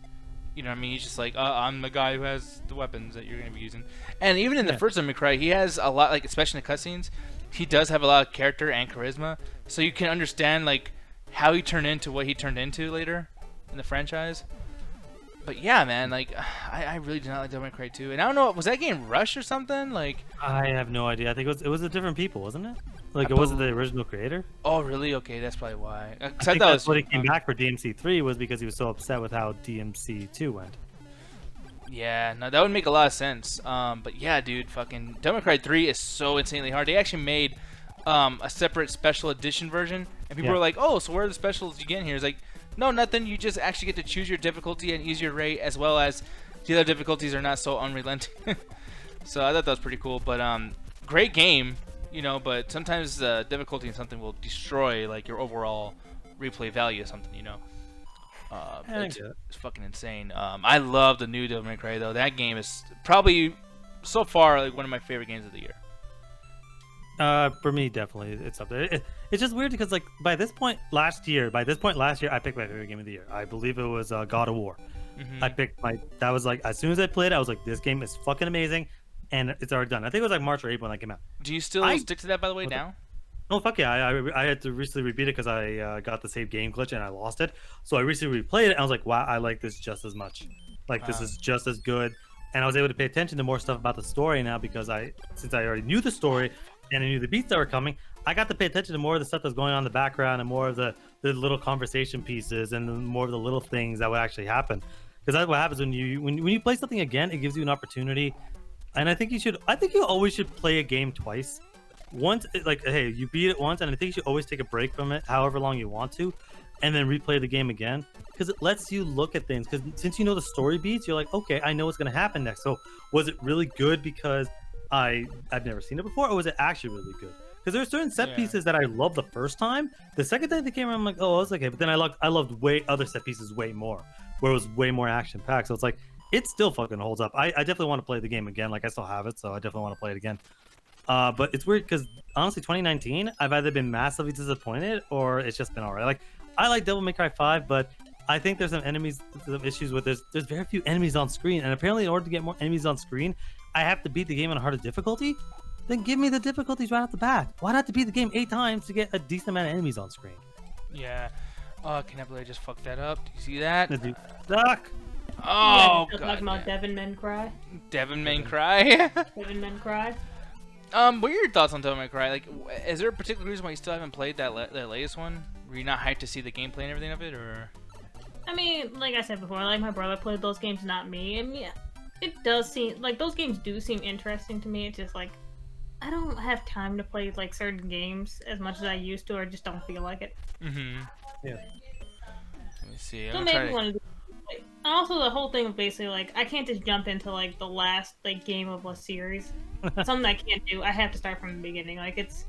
You know what I mean? He's just like, I'm the guy who has the weapons that you're gonna be using. And even in the first Devil May Cry, he has a lot, like especially in the cutscenes, he does have a lot of character and charisma, so you can understand like how he turned into what he turned into later in the franchise. But yeah, man, like I really did not like Devil May Cry 2, and I don't know, was that game rushed or something? Like I have no idea. I think it was a different people, wasn't it? Like it wasn't the original creator. Oh, really? Okay, that's probably why. I think that's what he came back for DMC 3 was because he was so upset with how DMC 2 went. Yeah, no, that would make a lot of sense. But yeah, dude, fucking Devil May Cry 3 is so insanely hard. They actually made a separate special edition version, and people were like, "Oh, so where are the specials you get in here?" It's like, no, nothing. You just actually get to choose your difficulty and easier rate, as well as the other difficulties are not so unrelenting. So I thought that was pretty cool. But great game, But sometimes difficulty in something will destroy like your overall replay value of something, It's fucking insane. I love the new Devil May Cry though. That game is probably so far like one of my favorite games of the year. For me, definitely, it's up there. It's just weird because, like, by this point last year, I picked my favorite game of the year. I believe it was God of War. I picked that was like, as soon as I played it, I was like, this game is fucking amazing, and it's already done. I think it was like March or April when that came out. Do you still stick to that, by the way, now? Oh, fuck yeah. I had to recently rebeat it because I got the save game glitch and I lost it. So I recently replayed it and I was like, wow, I like this just as much. Like, this is just as good. And I was able to pay attention to more stuff about the story now because since I already knew the story and I knew the beats that were coming, I got to pay attention to more of the stuff that's going on in the background and more of the little conversation pieces and more of the little things that would actually happen. Because that's what happens when you play something again, it gives you an opportunity. And I think you always should play a game twice. Once, like, hey, you beat it once, and I think you should always take a break from it, however long you want to, and then replay the game again, because it lets you look at things. Because since you know the story beats, you're like, okay, I know what's going to happen next. So was it really good because I've never seen it before, or was it actually really good? Because there are certain set pieces that I loved the first time. The second time they came around, I'm like, oh, it's okay. But then I loved other set pieces way more, where it was way more action packed. So it's like, it still fucking holds up. I definitely want to play the game again. Like, I still have it, so I definitely want to play it again. But it's weird because honestly, 2019, I've either been massively disappointed or it's just been alright. Like, I like Devil May Cry 5, but I think there's some issues with there's very few enemies on screen, and apparently in order to get more enemies on screen, I have to beat the game on harder difficulty. Then give me the difficulties right off the bat. Why not to beat the game 8 times to get a decent amount of enemies on screen? Yeah. Oh, can I believe I just fucked that up? Do you see that? Suck. Oh, yeah, God. Talking about Devin Men Cry. Devin May Cry. Devin Men Cry. What are your thoughts on Devil May Cry? Like, is there a particular reason why you still haven't played that latest one? Were you not hyped to see the gameplay and everything of it, or? I mean, like I said before, like my brother played those games, not me. And yeah, it does seem like those games do seem interesting to me. It's just like I don't have time to play like certain games as much as I used to, or just don't feel like it. Mm-hmm. Yeah. Let me see. So maybe one of the. Also, the whole thing of basically like I can't just jump into like the last like game of a series. Something I can't do. I have to start from the beginning. Like it's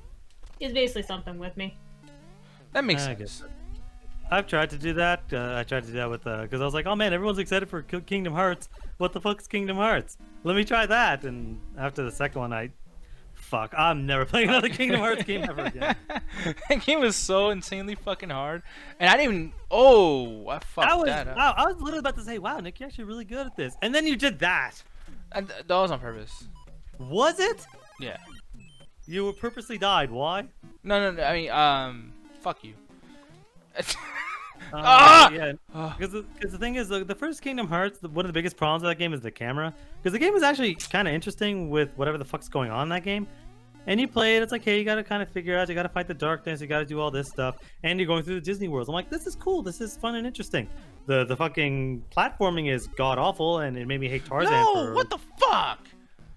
basically something with me. That makes sense. I've tried to do that. I tried to do that with because I was like, oh man, everyone's excited for Kingdom Hearts. What the fuck's Kingdom Hearts? Let me try that. And after the second one, I'm never playing another Kingdom Hearts game ever again. That game was so insanely fucking hard, and I didn't even. Oh, I fucked that up. Wow, I was literally about to say, wow, Nick, you're actually really good at this, and then you did that. That was on purpose. Was it? Yeah. You were purposely died. Why? No. I mean, fuck you. Yeah, because the thing is, the first Kingdom Hearts, one of the biggest problems with that game is the camera. Because the game is actually kind of interesting with whatever the fuck's going on in that game. And you play it, it's like, hey, you gotta kind of figure out, you gotta fight the darkness, you gotta do all this stuff, and you're going through the Disney worlds. I'm like, this is cool, this is fun and interesting. The fucking platforming is god awful, and it made me hate Tarzan. No, what the fuck?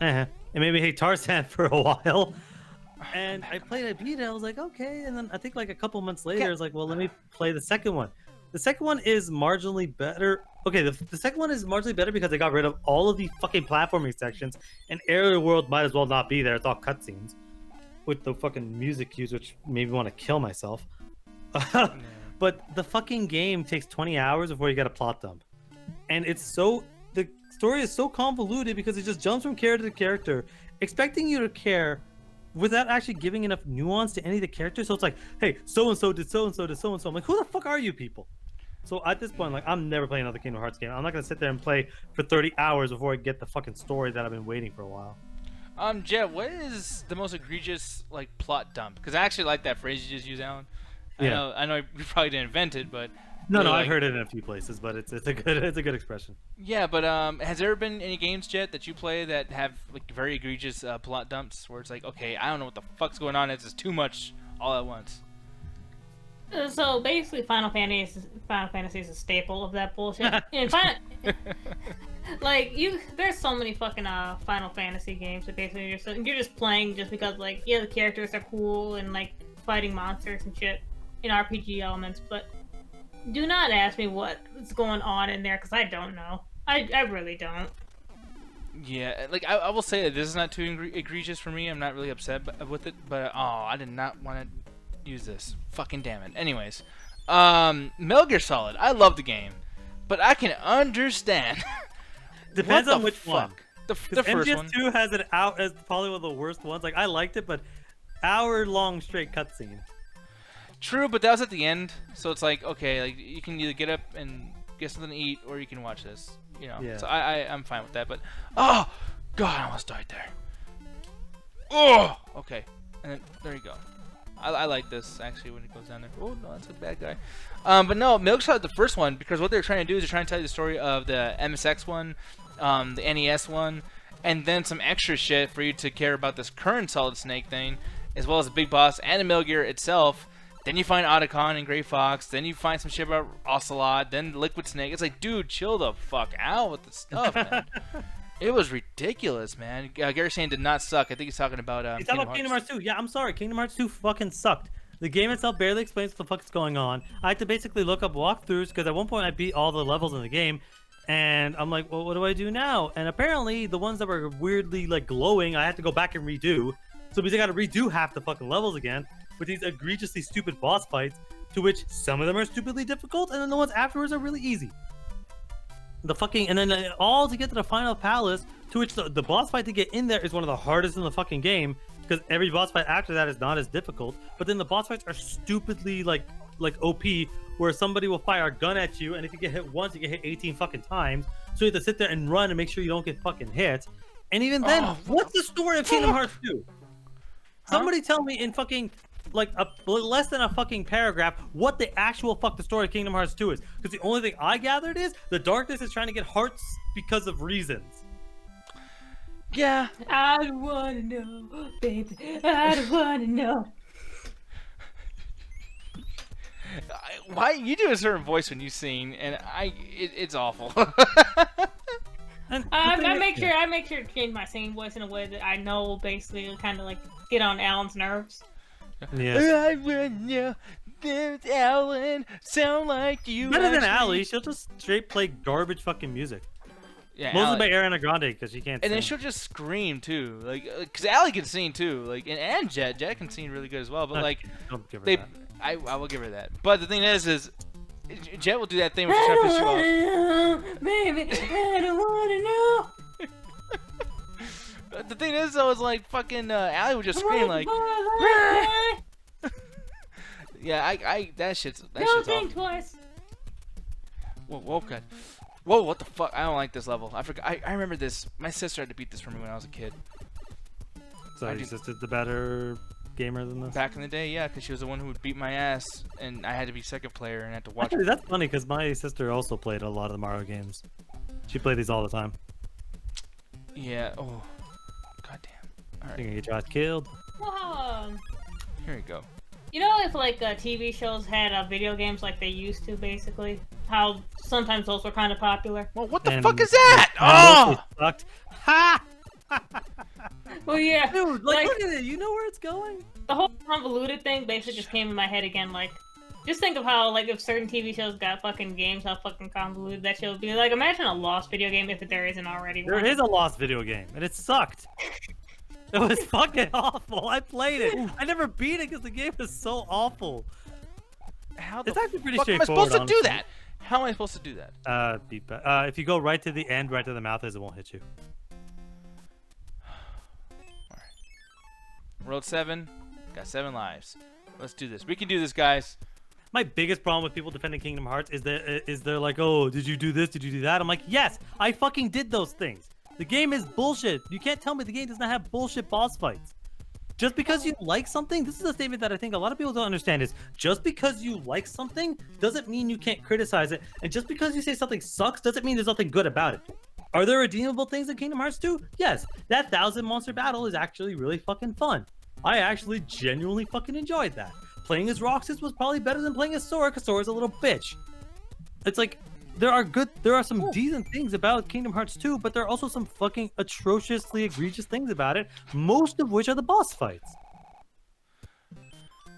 It made me hate Tarzan for a while. And I beat it, I was like, okay. And then I think like a couple months later, I was like, well, let me play the second one. The second one is marginally better. Okay, the second one is marginally better because they got rid of all of the fucking platforming sections, and Area World might as well not be there. It's all cutscenes with the fucking music cues, which made me want to kill myself. But the fucking game takes 20 hours before you get a plot dump. And the story is so convoluted because it just jumps from character to character, expecting you to care without actually giving enough nuance to any of the characters. So it's like, hey, so-and-so did so-and-so did so-and-so. I'm like, who the fuck are you people? So at this point, like, I'm never playing another Kingdom Hearts game. I'm not going to sit there and play for 30 hours before I get the fucking story that I've been waiting for a while. Jet, what is the most egregious, like, plot dump? Because I actually like that phrase you just used, Alan. Yeah. I know you probably didn't invent it, but... No, I've heard it in a few places, but it's a good expression. Yeah, but has there been any games, Jet, that you play that have, like, very egregious plot dumps where it's like, okay, I don't know what the fuck's going on, it's just too much all at once? So basically, Final Fantasy is a staple of that bullshit. And there's so many fucking Final Fantasy games that basically you're just playing just because, like, yeah, the characters are cool and like fighting monsters and shit in RPG elements, but do not ask me what's going on in there because I don't know. I really don't. Yeah, like I will say that this is not too egregious for me. I'm not really upset with it, but I did not want to use this. Fucking damn it. Anyways, Metal Gear Solid. I love the game, but I can understand. Depends on which one. The first one. MGS2 has it out as probably one of the worst ones. Like, I liked it, but hour-long straight cutscene. True, but that was at the end, so it's like, okay, like you can either get up and get something to eat, or you can watch this. You know. Yeah. So I'm fine with that. But oh god, I almost died there. Oh, okay, and then there you go. I like this actually when it goes down there. Oh no, that's a bad guy. But no, Metal Gear Solid, the first one, because what they're trying to do is they're trying to tell you the story of the MSX one, the NES one, and then some extra shit for you to care about this current Solid Snake thing, as well as the big boss and the Metal Gear itself. Then you find Otacon and Gray Fox. Then you find some shit about Ocelot. Then Liquid Snake. It's like, dude, chill the fuck out with the stuff, man. It was ridiculous, man. Gary Shane did not suck. I think he's talking about He's talking about Kingdom Hearts 2. Yeah, I'm sorry. Kingdom Hearts 2 fucking sucked. The game itself barely explains what the fuck's going on. I had to basically look up walkthroughs because at one point I beat all the levels in the game. And I'm like, well, what do I do now? And apparently the ones that were weirdly like glowing, I had to go back and redo. So because I got to redo half the fucking levels again with these egregiously stupid boss fights, to which some of them are stupidly difficult, and then the ones afterwards are really easy. And then all to get to the final palace, to which the boss fight to get in there is one of the hardest in the fucking game, because every boss fight after that is not as difficult. But then the boss fights are stupidly like OP where somebody will fire a gun at you, and if you get hit once, you get hit 18 fucking times. So you have to sit there and run and make sure you don't get fucking hit. And even then, what's the story of Kingdom Hearts 2? Somebody tell me in fucking like less than a fucking paragraph what the actual the story of Kingdom Hearts 2 is. Because the only thing I gathered is the darkness is trying to get hearts because of reasons. Yeah. I don't wanna know, baby. I don't wanna know. Why you do a certain voice when you sing, and it's awful. I make sure to change my singing voice in a way that I know will basically kind of like get on Alan's nerves. Yes. I would know that Alan sound like you. Better than Allie, she'll just straight play garbage fucking music. Yeah, mostly Allie. by Ariana Grande because she can't. And sing. then she'll just scream too, like because Allie can sing too, like and Jet can sing really good as well. But like don't give her they, that. I will give her that. But the thing is Jet will do that thing where she's trying to piss you off. Baby, I don't wanna know. But the thing is though, is like fucking Allie would just scream like. Yeah, I that shit's awful. Twice. Whoa, God. Whoa, what the fuck? I don't like this level. I forgot. I remember this. My sister had to beat this for me when I was a kid. So your sister's the better gamer than this? Back in the day, yeah, because she was the one who would beat my ass, and I had to be second player and had to watch. Actually, that's funny because my sister also played a lot of the Mario games. She played these all the time. Yeah. Oh. God damn. All You're right. gonna get your ass killed. Well, Here we go. you know, if like TV shows had video games like they used to, basically, how sometimes those were kind of popular. Well, what the And- fuck is that? and Oh! they sucked. Ha! Well, yeah, Dude, like look at it. You know where it's going. the whole convoluted thing basically just came in my head again. Like, just think of how like if certain TV shows got fucking games, how fucking convoluted that show would be. Like, imagine a Lost video game if there isn't already There one. is a Lost video game, and it sucked. It was fucking awful. I played it. I never beat it because the game was so awful. How the It's actually pretty fuck am I straightforward. supposed to do honestly. that? How am I supposed to do that? If you go right to the end, right to the mouth, it won't hit you. Road 7. Got 7 lives. Let's do this. We can do this, guys. My biggest problem with people defending Kingdom Hearts is they're like, oh, did you do this? Did you do that? I'm like, yes, I fucking did those things. The game is bullshit. You can't tell me the game does not have bullshit boss fights. Just because you like something, this is a statement that I think a lot of people don't understand is just because you like something doesn't mean you can't criticize it. And just because you say something sucks doesn't mean there's nothing good about it. Are there redeemable things in Kingdom Hearts 2? Yes. That 1,000 monster battle is actually really fucking fun. I actually genuinely fucking enjoyed that. Playing as Roxas was probably better than playing as Sora because Sora's a little bitch. It's like, there are some decent things about Kingdom Hearts 2, but there are also some fucking atrociously egregious things about it, most of which are the boss fights.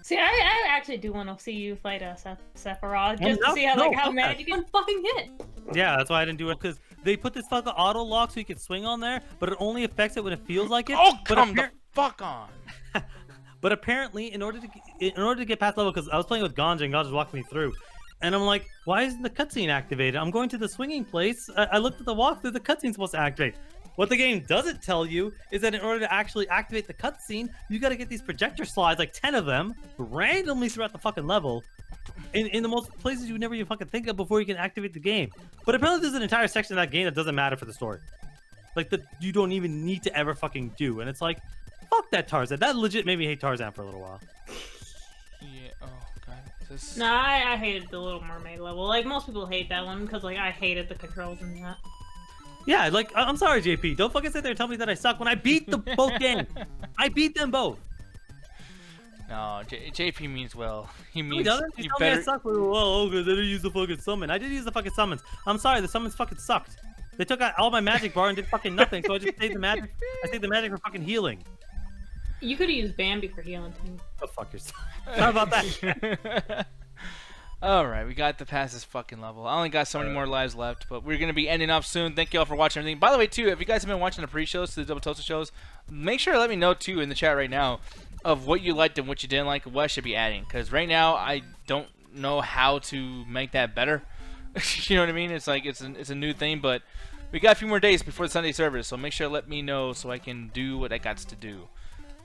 See, I actually do want to see you fight Sephiroth just to see how mad you can fucking get. Yeah, that's why I didn't do it, because they put this fucking auto lock so you can swing on there, but it only affects it when it feels like it. Oh, but come the fuck on. But apparently, in order to get past level, because I was playing with Ganja and Ganja's walking me through, and I'm like, why isn't the cutscene activated? I'm going to the swinging place. I looked at the walkthrough, the cutscene's supposed to activate. What the game doesn't tell you is that in order to actually activate the cutscene, you got to get these projector slides, like 10 of them, randomly throughout the fucking level, in the most places you would never even fucking think of before you can activate the game. But apparently there's an entire section of that game that doesn't matter for the story. Like, that you don't even need to ever fucking do. And it's like, fuck that Tarzan. That legit made me hate Tarzan for a little while. Yeah, oh god. This... Nah, I hated the Little Mermaid level. Like, most people hate that one because, like, I hated the controls in that. Yeah, like, I'm sorry, JP. Don't fucking sit there and tell me that I suck when I beat both games. I beat them both. No, JP means well. He means He doesn't. He you told better. me I suck. Well, oh, good. They didn't use the fucking summon. I did use the fucking summons. I'm sorry, the summons fucking sucked. They took out all my magic bar and did fucking nothing, so I just saved the magic. I saved the magic for fucking healing. You could have used Bambi for healing, too. Oh, fuck yourself. How about that? Alright, we got to pass this fucking level. I only got so many more lives left, but we're going to be ending off soon. Thank you all for watching everything. By the way, too, if you guys have been watching the pre-shows to the Double Toasted shows, make sure to let me know, too, in the chat right now of what you liked and what you didn't like and what I should be adding. Because right now, I don't know how to make that better. You know what I mean? It's like, it's a new thing, but we got a few more days before the Sunday service, so make sure to let me know so I can do what I got to do.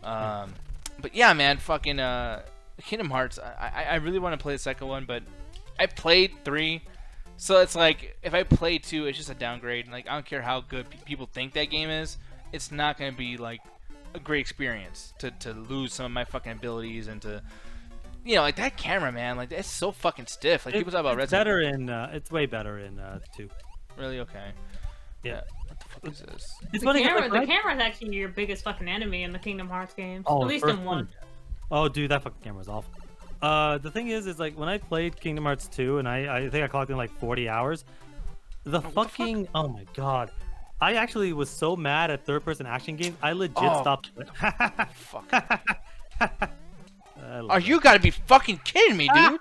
But yeah, man, fucking Kingdom Hearts. I really want to play the second one, but I played 3, so it's like if I play 2, it's just a downgrade. Like I don't care how good people think that game is, it's not gonna be like a great experience to lose some of my fucking abilities and to, you know, like that camera, man, like it's so fucking stiff. Like people talk about it's better in it's way better in 2. Really? Okay. Yeah. What the fuck is this? It's The funny 'cause, camera, like, the camera is actually your biggest fucking enemy in the Kingdom Hearts games. Oh, At least first in one. 1. Oh, dude, that fucking camera's awful. The thing is like when I played Kingdom Hearts 2, and I think I clocked in like 40 hours. The fucking oh my god, I actually was so mad at third-person action games. I legit stopped. Fuck. Are you gotta be fucking kidding me, dude?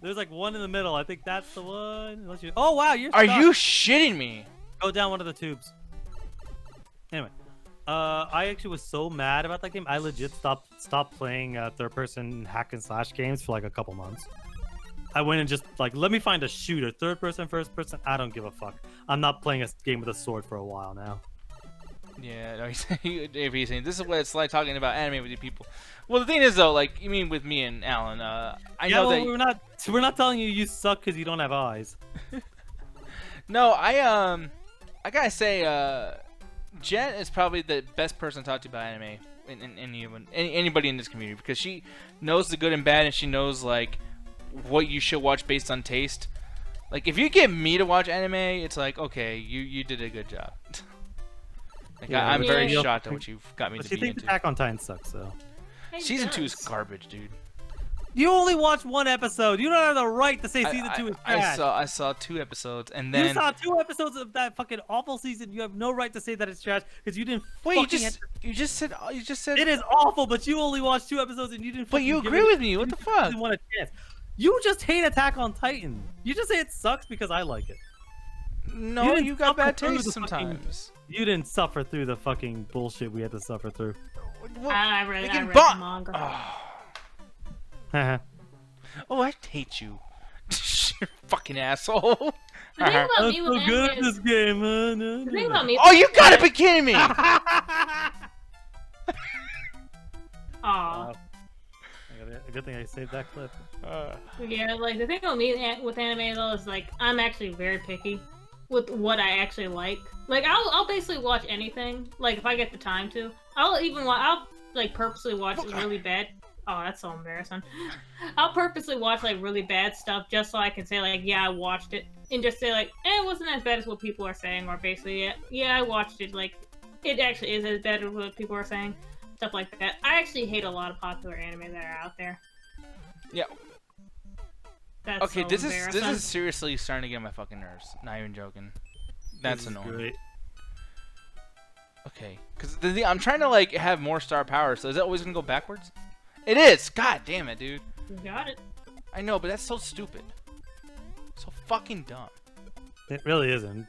There's like one in the middle. I think that's the one. Unless you... Oh wow, you're. Are stuck. you shitting me? Go down one of the tubes. Anyway, I actually was so mad about that game. I legit stopped playing third-person hack and slash games for like a couple months. I went and just like, let me find a shooter, third person, first person. I don't give a fuck. I'm not playing a game with a sword for a while now. Yeah, no, he's saying this is what it's like talking about anime with you people. Well, the thing is though, like you mean with me and Alan, I know that we're not telling you you suck because you don't have eyes. No, I gotta say, Jen is probably the best person to talk to about anime in anybody in this community because she knows the good and bad and she knows like what you should watch based on taste. Like if you get me to watch anime, it's like okay, you did a good job. Like Yeah, I'm very yeah. shocked at what you've got me But to you be think into. Attack on Titan sucks though. Season 2 is garbage, dude. You only watched one episode. You don't have the right to say season 2 is trash. I saw 2 episodes and then You saw 2 episodes of that fucking awful season. You have no right to say that it's trash because you didn't. wait. fucking You just said It is awful, but you only watched 2 episodes and you didn't. But fucking you give agree it- with me. What the you fuck? Didn't want a chance. You just hate Attack on Titan. You just say it sucks because I like it. No, didn't you got suffer bad through taste the fucking- sometimes. You didn't suffer through the fucking bullshit we had to suffer through. I read Freaking the manga. Oh, I hate you. You fucking asshole. The thing about I'm me so with good at anime this is, game. the thing about me. Oh, you gotta be kidding me. Aw. A good thing I saved that clip. Yeah, like the thing about me with anime though is like I'm actually very picky with what I actually like. Like I'll basically watch anything. Like if I get the time to, I'll like purposely watch really bad. Oh, that's so embarrassing. I'll purposely watch like really bad stuff just so I can say like, yeah, I watched it, and just say like, it wasn't as bad as what people are saying, or basically, yeah, I watched it. Like, it actually is as bad as what people are saying. Stuff like that. I actually hate a lot of popular anime that are out there. Yeah. That's Okay, so this embarrassing. is seriously starting to get on my fucking nerves. Not even joking. That's This is annoying. great. Okay, because I'm trying to like have more star power. So is that always gonna go backwards? It is. God damn it, dude. You got it. I know, but that's so stupid. So fucking dumb. It really isn't.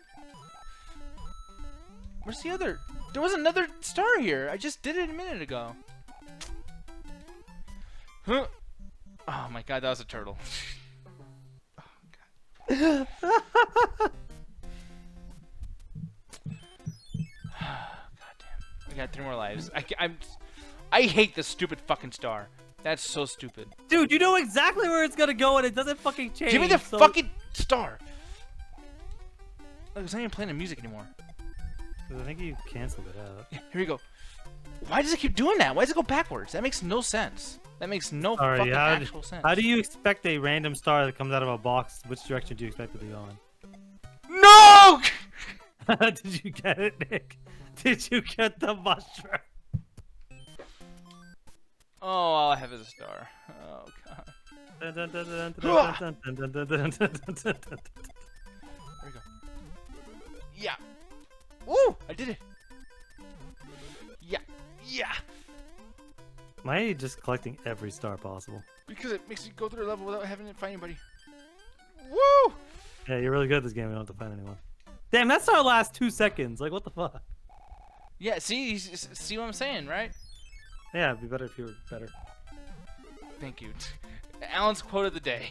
Where's the other? There was another star here. I just did it a minute ago. Huh? Oh my god, that was a turtle. Oh god. God damn. We got 3 more lives. I hate this stupid fucking star. That's so stupid. Dude, you know exactly where it's gonna go and it doesn't fucking change. Give me the so... fucking star. Look, it's not even playing the music anymore. I think you canceled it out. Yeah, here we go. Why does it keep doing that? Why does it go backwards? That makes no sense. That makes no Sorry, fucking how actual sense. How do you expect a random star that comes out of a box? Which direction do you expect it to go in? No! Did you get it, Nick? Did you get the mushroom? Oh, all I have is a star. Oh god. There we go. Yeah. Woo! I did it. Yeah. Yeah. Why are you just collecting every star possible? Because it makes you go through a level without having to find anybody. Woo! Yeah, you're really good at this game. We don't have to find anyone. Damn, that's our last 2 seconds. Like, what the fuck? Yeah. See what I'm saying, right? Yeah, it'd be better if you were better. Thank you. Alan's quote of the day.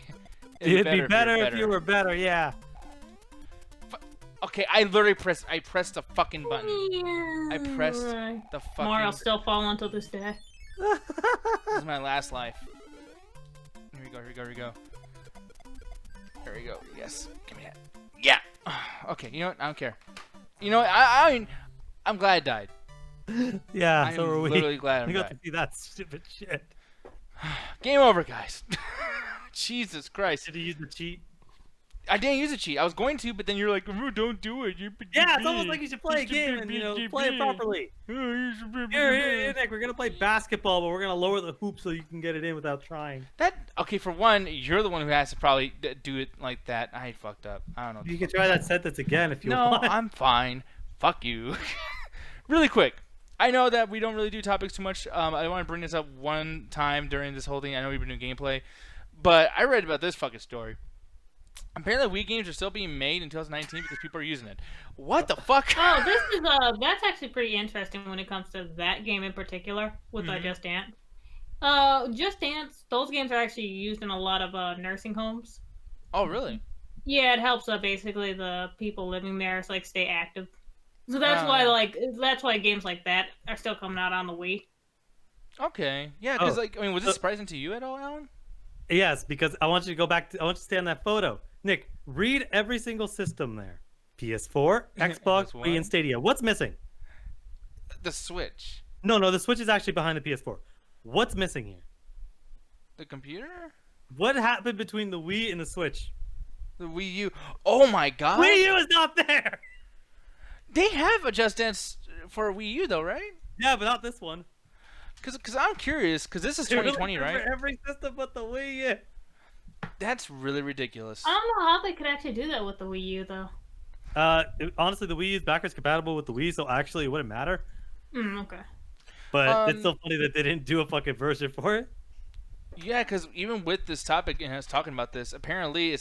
It'd be better if you were better. Yeah. Okay, I literally pressed the fucking button. I pressed the fucking... Mario's still falling to this day. This is my last life. Here we go, here we go, here we go. There we go. Yes. Give me that. Yeah. Okay. You know what? I don't care. You know what? I mean, I'm glad I died. Yeah, so are we. I'm literally glad I We got died. to see that stupid shit. Game over, guys. Jesus Christ. Did you use the cheat? I didn't use a cheat. I was going to, but then you're like, "Oh, don't do it." Yeah, it's almost like you should play a game and, play it properly. Here, Nick, we're going to play basketball, but we're going to lower the hoop so you can get it in without trying. Okay, for one, you're the one who has to probably do it like that. I fucked up. I don't know. You can try that sentence again if you want. No, I'm fine. Fuck you. Really quick. I know that we don't really do topics too much. I want to bring this up one time during this whole thing. I know we've been doing gameplay, but I read about this fucking story. Apparently, Wii games are still being made in 2019 because people are using it. What the fuck? Oh, this is that's actually pretty interesting when it comes to that game in particular with Just Dance. Just Dance, those games are actually used in a lot of nursing homes. Oh, really? Yeah, it helps basically the people living there stay active. So that's why games like that are still coming out on the Wii. Okay, yeah, because was this surprising to you at all, Alan? Yes, because I want you to go back. I want you to stay on that photo. Nick, read every single system there: PS4, Xbox, Wii, and Stadia. What's missing? The Switch. No, the Switch is actually behind the PS4. What's missing here? The computer? What happened between the Wii and the Switch? The Wii U. Oh my God! Wii U is not there. They have a Just Dance for Wii U though, right? Yeah, but not this one. Because I'm curious, because this is 2020, right? For every system but the Wii U. That's really ridiculous. I don't know how they could actually do that with the Wii U, though. Honestly, the Wii U is backwards compatible with the Wii, so actually it wouldn't matter. Okay. But it's so funny that they didn't do a fucking version for it. Yeah, because even with this topic, and I was talking about this, apparently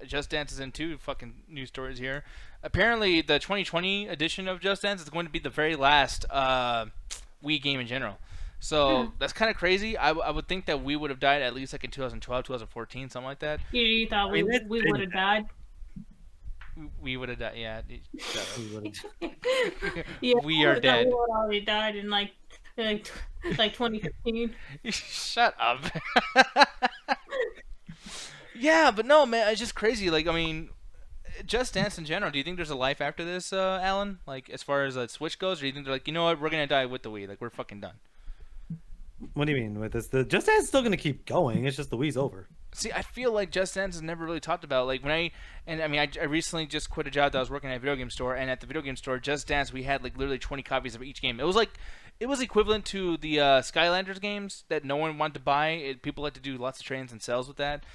Just Dance is in two fucking news stories here. Apparently, the 2020 edition of Just Dance is going to be the very last Wii game in general. So that's kind of crazy. I would think that we would have died at least in 2012, 2014, something like that. You thought we would have died? We would have died, yeah. Yeah, we are dead. We would already died in like 2015. Shut up. Yeah, but no, man, it's just crazy. Just Dance in general. Do you think there's a life after this, Alan? As far as Switch goes, or do you think they're you know what, we're gonna die with the Wii? We're fucking done. What do you mean with this? The Just Dance is still gonna keep going. It's just the Wii's over. See, I feel like Just Dance is never really talked about. I recently just quit a job that I was working at a video game store, and at the video game store, Just Dance, we had literally 20 copies of each game. It was equivalent to the Skylanders games that no one wanted to buy. People like to do lots of trades and sales with that.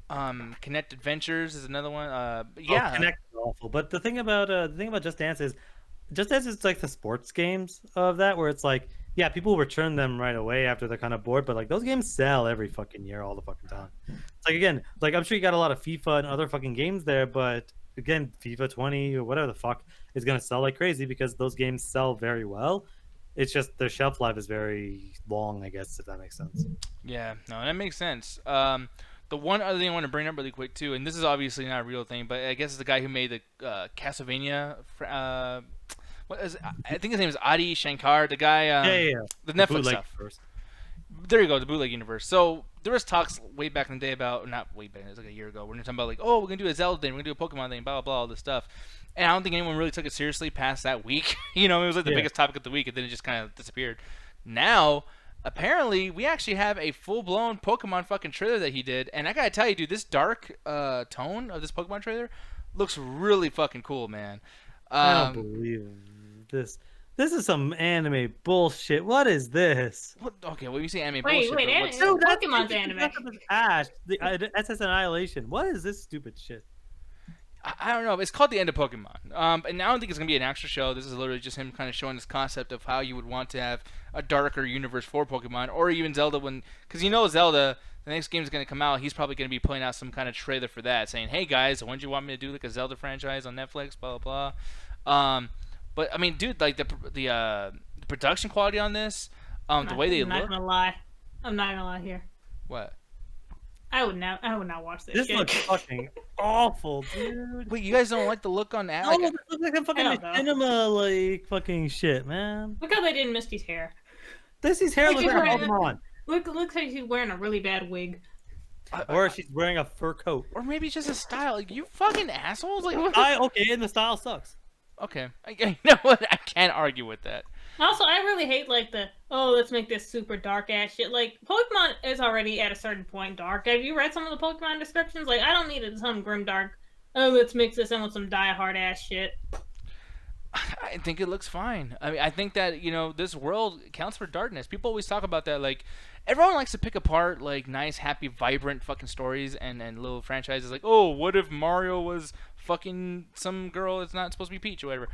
Connect Adventures is another one. Yeah, Connect is awful. But the thing about Just Dance is like the sports games of that, where it's yeah, people return them right away after they're kind of bored, but those games sell every fucking year, all the fucking time. It's again, I'm sure you got a lot of FIFA and other fucking games there, but again, FIFA 20 or whatever the fuck is gonna sell like crazy because those games sell very well. It's just their shelf life is very long, I guess, if that makes sense. Yeah, no, that makes sense. The one other thing I want to bring up really quick too, and this is obviously not a real thing, but I guess it's the guy who made the Castlevania. I think his name is Adi Shankar, the guy. The Netflix stuff. Universe. There you go, the bootleg universe. So there was talks way back in the day about, not way back, it was a year ago. We're talking about we're gonna do a Zelda thing, we're gonna do a Pokemon thing, blah blah blah, all this stuff. And I don't think anyone really took it seriously past that week. It was the biggest topic of the week, and then it just kind of disappeared. Now, apparently, we actually have a full-blown Pokemon fucking trailer that he did, and I gotta tell you, dude, this dark tone of this Pokemon trailer looks really fucking cool, man. I don't believe this. This is some anime bullshit. What is this? Okay, well, you say anime bullshit. Wait, Pokemon's anime. Ash, the SS Annihilation. What is this stupid shit? I don't know. It's called The End of Pokemon. And I don't think it's going to be an extra show. This is literally just him kind of showing this concept of how you would want to have a darker universe for Pokemon, or even Zelda. Because Zelda, the next game is going to come out, he's probably going to be putting out some kind of trailer for that, saying, hey guys, when do you want me to do a Zelda franchise on Netflix, blah, blah, blah. But, I mean, dude, the production quality on this, the way they look. I'm not going to lie here. What? I would not watch this. This looks fucking awful, dude. Wait, you guys don't like the look on that? No, this looks like a fucking cinema fucking shit, man. Look how they did Misty's hair. Misty's hair looks like a Pokemon. Looks like she's wearing a really bad wig. Or she's wearing a fur coat. Or maybe it's just a style. Like, you fucking assholes. Like, what? Okay, and the style sucks. Okay. You know what? I can't argue with that. Also, I really hate like let's make this super dark ass shit. Like Pokemon is already at a certain point dark. Have you read some of the Pokemon descriptions? Like I don't need some grim dark. Oh, let's mix this in with some die hard ass shit. I think it looks fine. I mean, I think that, this world counts for darkness. People always talk about that. Like, everyone likes to pick apart, like, nice, happy, vibrant fucking stories and little franchises. Like, oh, what if Mario was fucking some girl that's not supposed to be Peach or whatever?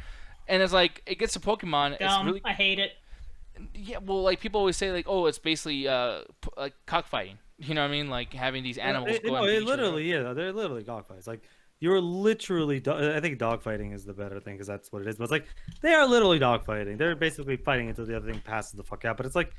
And it's like, it gets to Pokemon. Dumb. It's really... I hate it. Yeah, well, like, people always say, like, oh, it's basically, like, cockfighting. You know what I mean? Like, having these animals go and beat each other. They're literally cockfights. Like, you're literally, I think dogfighting is the better thing because that's what it is. But it's like, they are literally dogfighting. They're basically fighting until the other thing passes the fuck out. But it's like,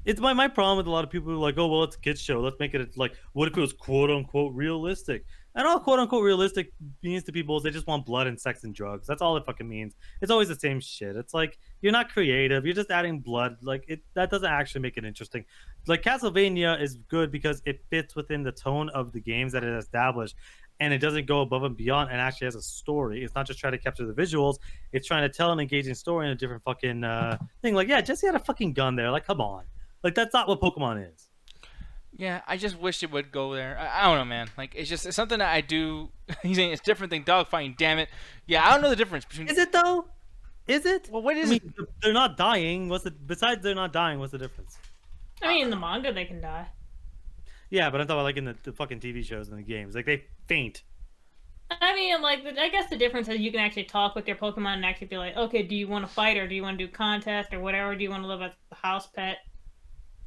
it's my problem with a lot of people who are like, oh, well, it's a kid's show. Let's make it like, what if it was quote unquote realistic? And all quote unquote realistic means to people is they just want blood and sex and drugs. That's all it fucking means. It's always the same shit. It's like, you're not creative. You're just adding blood. Like, that doesn't actually make it interesting. Like, Castlevania is good because it fits within the tone of the games that it established. And it doesn't go above and beyond and actually has a story. It's not just trying to capture the visuals. It's trying to tell an engaging story in a different fucking thing. Like, yeah, Jesse had a fucking gun there. Like, come on. Like, that's not what Pokemon is. Yeah, I just wish it would go there. I don't know, man. Like, it's something that I do. He's saying it's different than dogfighting, damn it. Yeah, I don't know the difference between... Is it, though? Is it? Well, what is it? They're not dying. Besides they're not dying, what's the difference? I mean, in the manga, they can die. Yeah, but I'm talking about like in the fucking TV shows and the games. Like, they faint. I mean, like, I guess the difference is you can actually talk with your Pokemon and actually be like, okay, do you want to fight or do you want to do contest or whatever? Do you want to live as a house pet?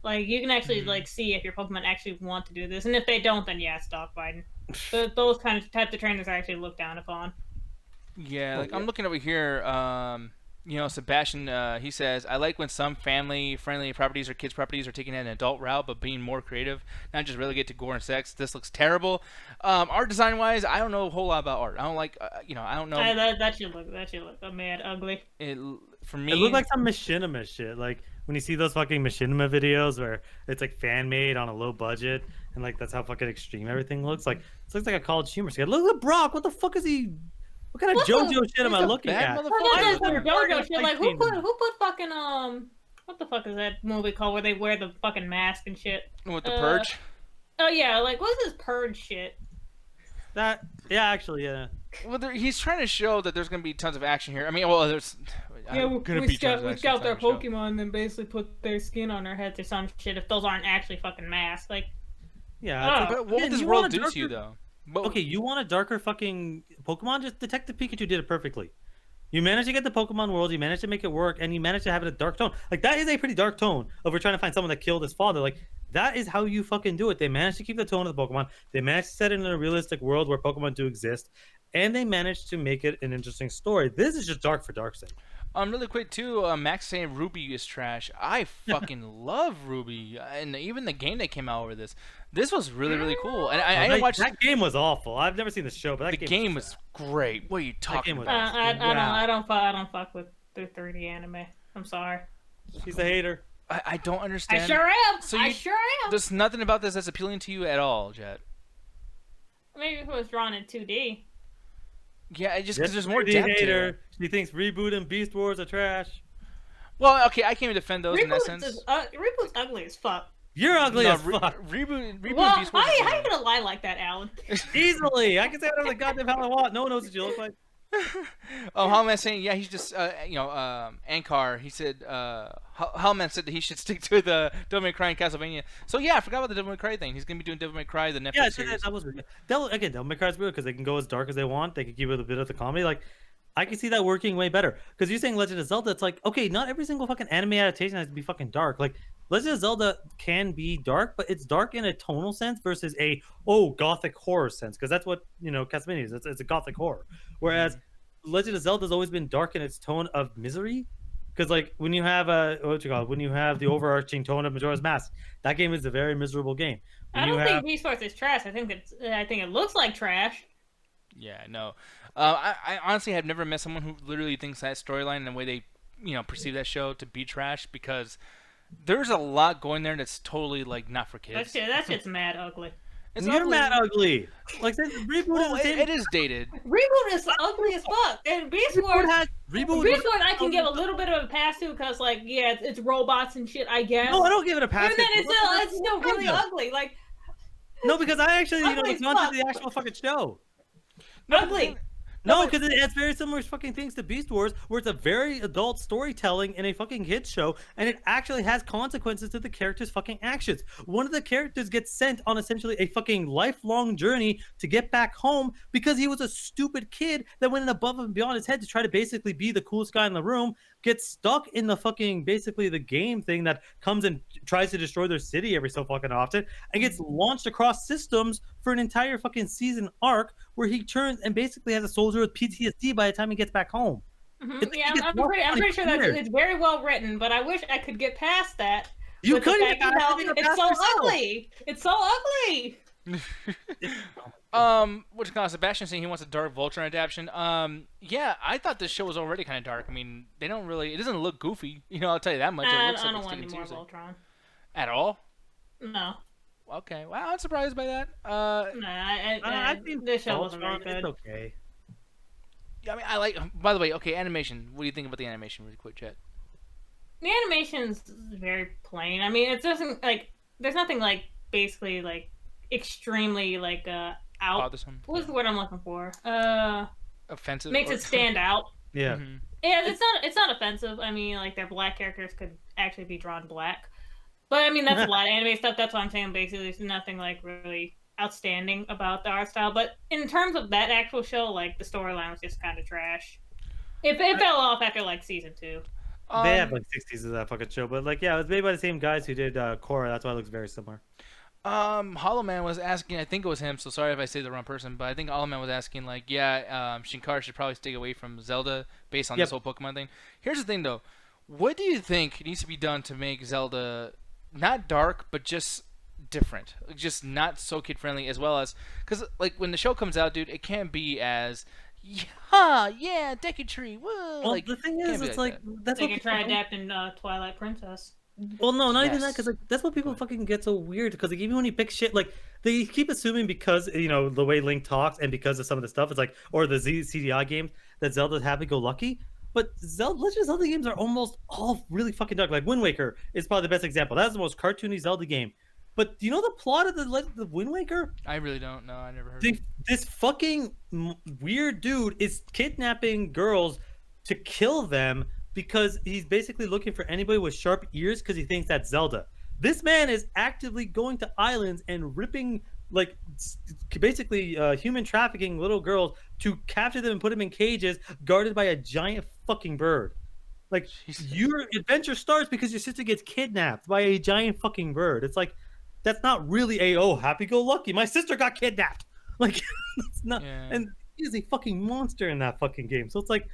Like, you can actually, like, see if your Pokemon actually want to do this. And if they don't, then yeah, it's dogfighting. Those types of trainers are actually looked down upon. Yeah, like, I'm looking over here. Sebastian, he says, I like when some family-friendly properties or kids' properties are taking an adult route, but being more creative, not just relegate to gore and sex. This looks terrible. Art design-wise, I don't know a whole lot about art. I don't like, I don't know. That should look mad ugly. For me, it looked like some machinima shit. Like when you see those fucking machinima videos where it's like fan-made on a low budget, and like that's how fucking extreme everything looks. Like it looks like a college humor skit. Look at Brock. What the fuck is he? What kind of JoJo shit am I looking at? JoJo shit. Like who put fucking what the fuck is that movie called where they wear the fucking mask and shit? With the Purge? Oh yeah, like what's this Purge shit? Yeah, actually. Well, he's trying to show that there's gonna be tons of action here. I mean, well, there's. Yeah, we scout their Pokemon and then basically put their skin on their heads or some shit. If those aren't actually fucking masks, like. Yeah. But what would this world do to you though? Okay, you want a darker fucking Pokemon? Just Detective Pikachu did it perfectly. You managed to get the Pokemon world, you managed to make it work, and you managed to have it a dark tone. Like, that is a pretty dark tone of we're trying to find someone that killed his father. Like, that is how you fucking do it. They managed to keep the tone of the Pokemon. They managed to set it in a realistic world where Pokemon do exist. And they managed to make it an interesting story. This is just dark for dark's sake. Really quick too, Max saying Ruby is trash. I fucking love Ruby, and even the game that came out over this. This was really, really cool. And I watched that game was awful. I've never seen the show, but that game was great. What are you talking about? I don't fuck with the 3D anime. I'm sorry. She's a hater. I don't understand. I sure am. So I sure am. There's nothing about this that's appealing to you at all, Jet. Maybe if it was drawn in 2D. Yeah, just because there's more depth to it. She thinks Reboot and Beast Wars are trash. Well, okay, I can't even defend those in that sense. Reboot's ugly as fuck. You're ugly as fuck. Reboot well, and Beast Wars. How you gonna lie like that, Alan? Easily. I can say whatever the goddamn hell I want. No one knows what you look like. Hellman saying, yeah, he's just, Ankar, he said, Hellman said that he should stick to the Devil May Cry and Castlevania. So, yeah, I forgot about the Devil May Cry thing. He's going to be doing Devil May Cry, the Netflix series. That was weird. Devil May Cry is weird because they can go as dark as they want. They can keep it a bit of the comedy. Like, I can see that working way better. Because you're saying Legend of Zelda, it's like, okay, not every single fucking anime adaptation has to be fucking dark. Like, Legend of Zelda can be dark, but it's dark in a tonal sense versus a, gothic horror sense. Because that's what, Castlevania is. It's a gothic horror. Whereas Legend of Zelda has always been dark in its tone of misery. Because, like, when you have when you have the overarching tone of Majora's Mask, that game is a very miserable game. I don't think Resource is trash. I think it looks like trash. Yeah, no. I honestly have never met someone who literally thinks that storyline and the way they, perceive that show to be trash, because there's a lot going there that's totally, like, not for kids. That shit's mad ugly. It's You're ugly. mad ugly. Like this reboot Well, is the same. it is dated. Reboot is ugly as fuck, and Beast Wars. Beast Wars, I can give a little bit of a pass to because, like, yeah, it's robots and shit. I guess. No, I don't give it a pass. And then it's still really ugly. Like, no, because I actually, you know, Ugly it's as not fuck. the actual fucking show. ugly. No, because it has very similar fucking things to Beast Wars, where it's a very adult storytelling in a fucking kids show, and it actually has consequences to the characters' fucking actions. One of the characters gets sent on essentially a fucking lifelong journey to get back home because he was a stupid kid that went above and beyond his head to try to basically be the coolest guy in the room, gets stuck in the fucking basically the game thing that comes and tries to destroy their city every so fucking often, and gets launched across systems for an entire fucking season arc where he turns and basically has a soldier with PTSD by the time he gets back home. Yeah, I'm pretty sure that it's very well written, but I wish I could get past that. You with the couldn't fact get past that it, it's so yourself. ugly. It's so ugly. What you call it, Sebastian saying he wants a Dark Voltron adaptation. Yeah, I thought this show was already kind of dark. I mean, they don't really. It doesn't look goofy. You know, I'll tell you that much. I It looks like don't it's want taken any more seriously. Voltron. At all? No. Okay. Wow, I'm surprised by that. I think this show wasn't very good. It's okay. I mean, I like. By the way, okay, animation. What do you think about the animation? Really quick, chat. The animation's very plain. I mean, it doesn't like. There's nothing like basically like extremely like out. Bothersome. What's the word I'm looking for? Offensive. Makes it stand out. Yeah. Mhm. Yeah, it's not offensive. I mean, like their black characters could actually be drawn black, but I mean that's a lot of anime stuff. That's what I'm saying. Basically, there's nothing like really outstanding about the art style. But in terms of that actual show, like the storyline was just kind of trash. It fell off after like season 2. They have like 6 seasons of that fucking show, but like yeah, it was made by the same guys who did Korra. That's why it looks very similar. Hollow Man was asking. I think it was him. So sorry if I say the wrong person, but I think Hollow Man was asking like, yeah, Shinkara should probably stay away from Zelda based on this whole Pokemon thing. Here's the thing though, what do you think needs to be done to make Zelda not dark but just different, just not so kid friendly, as well as because like when the show comes out, dude, it can't be as yeah, Deku Tree, whoa. Well, like the thing can't is, be it's like like that's They what can people try don't- adapting Twilight Princess. Well, no, not even that, Yes. because like that's what people fucking get so weird. Because like even when you pick shit, like they keep assuming because you know the way Link talks and because of some of the stuff, it's like or the CDI games that Zelda's happy-go-lucky. But Legend of Zelda games are almost all really fucking dark. Like Wind Waker is probably the best example. That's the most cartoony Zelda game. But do you know the plot of the Wind Waker? I really don't know. I never heard. This fucking weird dude is kidnapping girls to kill them because he's basically looking for anybody with sharp ears because he thinks that's Zelda. This man is actively going to islands and ripping, like, basically human trafficking little girls to capture them and put them in cages guarded by a giant fucking bird. Like, Jesus. your adventure starts because your sister gets kidnapped by a giant fucking bird. It's like, that's not really happy-go-lucky. My sister got kidnapped. Like, it's not. Yeah. And he's a fucking monster in that fucking game. So it's like,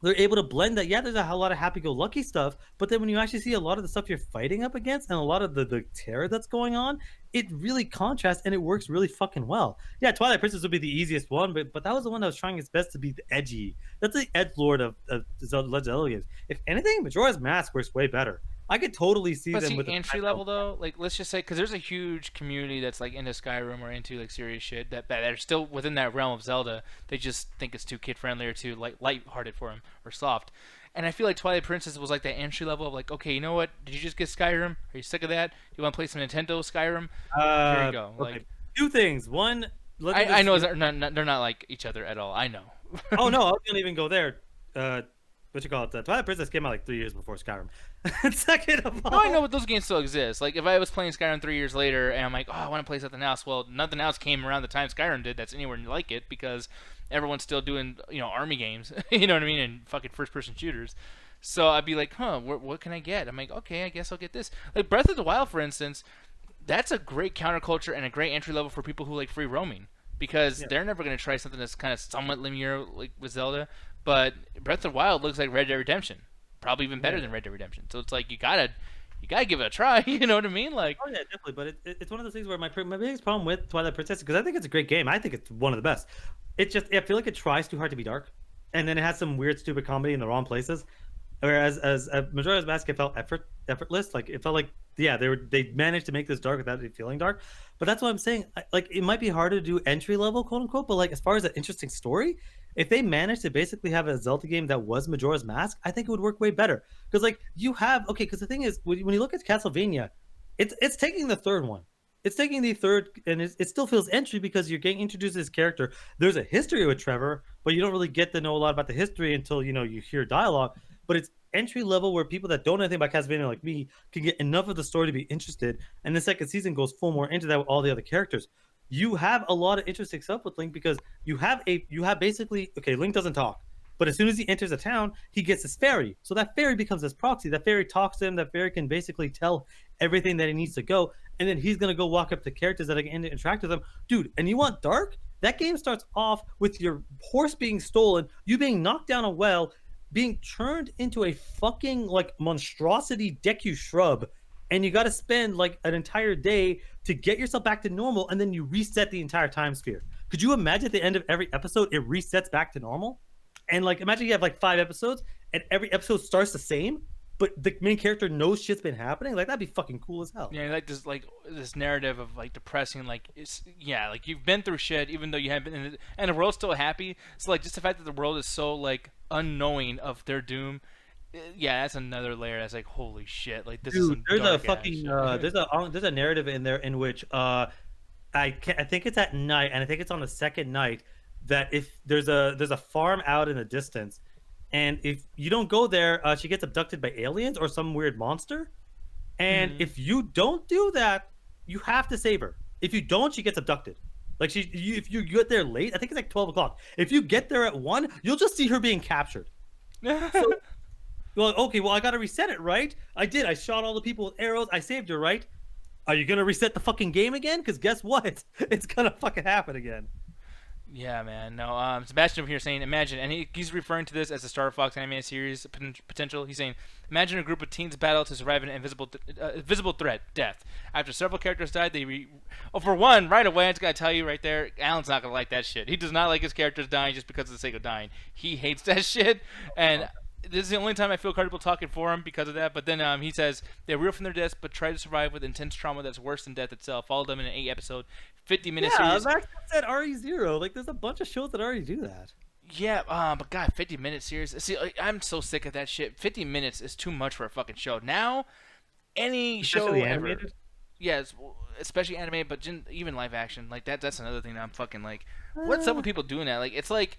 they're able to blend that. Yeah, there's a lot of happy-go-lucky stuff, but then when you actually see a lot of the stuff you're fighting up against and a lot of the terror that's going on, it really contrasts and it works really fucking well. Yeah, Twilight Princess would be the easiest one, but that was the one that was trying its best to be edgy. That's the edgelord of Legend of Zelda games. If anything, Majora's Mask works way better. I could totally see But them see, with entry level though, like let's just say, because there's a huge community that's like into Skyrim or into like serious shit that are still within that realm of Zelda. They just think it's too kid friendly or too light-hearted for them or soft. And I feel like Twilight Princess was like that entry level of like, okay, you know what? Did you just get Skyrim? Are you sick of that? You want to play some Nintendo Skyrim? Here you go. Okay. Like, 2 things. One, I know they're not like each other at all. I know. Oh no, I was gonna even go there. What you call it? Twilight Princess came out like 3 years before Skyrim. Second of all, No, I know, but those games still exist. Like, if I was playing Skyrim 3 years later, and I'm like, oh, I want to play something else. Well, nothing else came around the time Skyrim did that's anywhere like it because everyone's still doing, army games. You know what I mean? And fucking first-person shooters. So I'd be like, what can I get? I'm like, okay, I guess I'll get this. Like Breath of the Wild, for instance, that's a great counterculture and a great entry level for people who like free roaming because they're never going to try something that's kind of somewhat linear like with Zelda. But Breath of the Wild looks like Red Dead Redemption, probably even better than Red Dead Redemption. So it's like you gotta give it a try. You know what I mean? Like, oh yeah, definitely. But it's one of those things where my biggest problem with Twilight Princess, because I think it's a great game. I think it's one of the best. It's just I feel like it tries too hard to be dark, and then it has some weird, stupid comedy in the wrong places. Whereas as Majora's Mask, it felt effortless. Like it felt like yeah, they managed to make this dark without it feeling dark. But that's what I'm saying. Like, it might be harder to do entry level, quote unquote. But like, as far as an interesting story, if they managed to basically have a Zelda game that was Majora's Mask, I think it would work way better. Because like you have okay, because the thing is, when you look at Castlevania, it's taking the third one. It's taking the third, and it still feels entry because you're getting introduced to this character. There's a history with Trevor, but you don't really get to know a lot about the history until you hear dialogue. But it's entry level where people that don't know anything about Castlevania like me can get enough of the story to be interested. And the second season goes full more into that with all the other characters. You have a lot of interesting stuff with Link because you have basically okay, Link doesn't talk. But as soon as he enters a town, he gets his fairy. So that fairy becomes his proxy. That fairy talks to him. That fairy can basically tell everything that he needs to go. And then he's going to go walk up to characters that can interact with them. Dude, and you want dark? That game starts off with your horse being stolen, you being knocked down a well, being turned into a fucking like monstrosity Deku shrub. And you got to spend like an entire day to get yourself back to normal. And then you reset the entire time sphere. Could you imagine at the end of every episode, it resets back to normal? And like, imagine you have like 5 episodes, and every episode starts the same, but the main character knows shit's been happening. Like, that'd be fucking cool as hell. Yeah, like this narrative of like depressing, like it's like you've been through shit, even though you haven't been, in it, and the world's still happy. So like, just the fact that the world is so like unknowing of their doom. Yeah, that's another layer. That's like, holy shit! Like this is some there's a dark fucking ass shit. there's a narrative in there in which I think it's at night, and I think it's on the second night that if there's a farm out in the distance, and if you don't go there, she gets abducted by aliens or some weird monster, and if you don't do that, you have to save her. If you don't, she gets abducted. Like if you get there late, I think it's like 12 o'clock. If you get there at 1, you'll just see her being captured. So, well, okay, well I gotta reset it, right? I did. I shot all the people with arrows. I saved her, right? Are you gonna reset the fucking game again? Because guess what? It's gonna fucking happen again. Yeah, man. No, Sebastian over here saying, imagine, and he's referring to this as the Star Fox animated series potential. He's saying, imagine a group of teens battle to survive an invisible threat, death. After several characters died, for one, right away, I just gotta tell you right there, Alan's not gonna like that shit. He does not like his characters dying just because of the sake of dying. He hates that shit, and this is the only time I feel comfortable talking for him because of that. But then he says they reel from their deaths, but try to survive with intense trauma that's worse than death itself. Followed them in an 8-episode, 50-minute series. Yeah, that's said RE0. Like, there's a bunch of shows that already do that. Yeah, but God, 50-minute series. See, I'm so sick of that shit. 50 minutes is too much for a fucking show. Now, any Especially show animated? ever. Yes, especially animated, but even live action. Like that's another thing that I'm fucking like. What's up with people doing that? Like, it's like.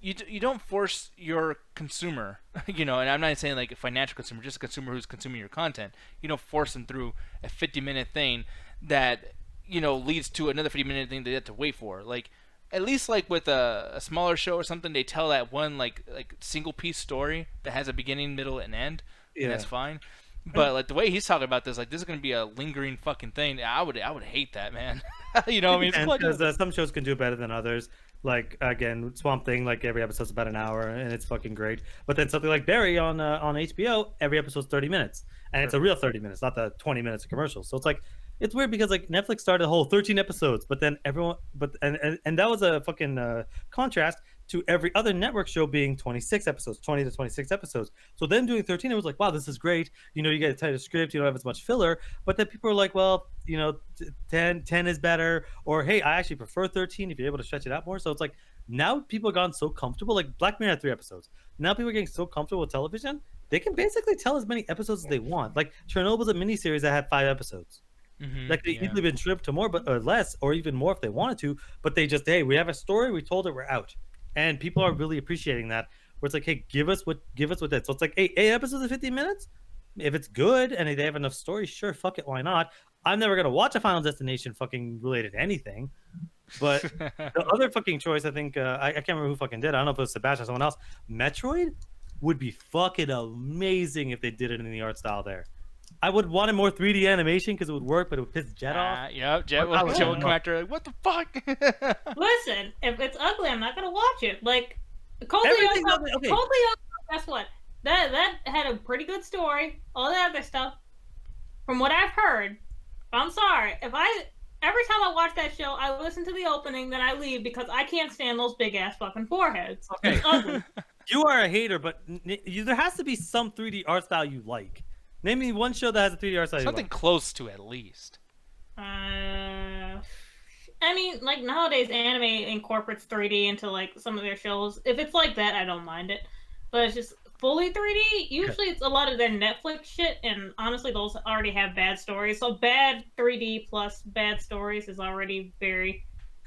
You don't force your consumer, and I'm not saying like a financial consumer, just a consumer who's consuming your content. You don't force them through a 50-minute thing that, leads to another 50-minute thing they have to wait for. Like, at least like with a smaller show or something, they tell that one like single piece story that has a beginning, middle, and end, and that's fine. But like the way he's talking about this, like this is gonna be a lingering fucking thing. I would hate that, man. What I mean? Because some shows can do better than others. Like, again, Swamp Thing, like every episode's about an hour and it's fucking great. But then something like Barry on HBO, every episode's 30 minutes, and it's a real 30 minutes, not the 20 minutes of commercials. So it's like, it's weird because like Netflix started a whole 13 episodes, but then everyone, and that was a fucking contrast to every other network show being 26 episodes, 20 to 26 episodes. So then doing 13, it was like, wow, this is great. You get a tighter script, you don't have as much filler. But then people are like, well, 10 is better, or hey, I actually prefer 13 if you're able to stretch it out more. So it's like, now people have gotten so comfortable. Like Black Mirror had 3 episodes. Now people are getting so comfortable with television, they can basically tell as many episodes as they want. Like Chernobyl's a miniseries that had 5 episodes. Like they easily been trimmed to more, or less, or even more if they wanted to. But they just, hey, we have a story, we told it, we're out. And people are really appreciating that. Where it's like, hey, give us what that. So it's like, hey, 8 episodes of 15 minutes. If it's good and they have enough story, sure, fuck it, why not? I'm never gonna watch a Final Destination fucking related to anything. But the other fucking choice, I think, I can't remember who fucking did. I don't know if it was Sebastian or someone else. Metroid would be fucking amazing if they did it in the art style there. I would want a more 3D animation because it would work, but it would piss Jet off. Yep, Jet would come after like, what the fuck? Listen, if it's ugly, I'm not gonna watch it. Like, Cold Okay. guess what? That had a pretty good story. All that other stuff, from what I've heard, I'm sorry. Every time I watch that show, I listen to the opening, then I leave because I can't stand those big ass fucking foreheads. Okay. It's ugly. You are a hater, but there has to be some 3D art style you like. Name me one show that has a 3D art style. Something close to at least. I mean, like nowadays, anime incorporates 3D into like some of their shows. If it's like that, I don't mind it. But it's just fully 3D. Usually, it's a lot of their Netflix shit, and honestly, those already have bad stories. So bad 3D plus bad stories is already very.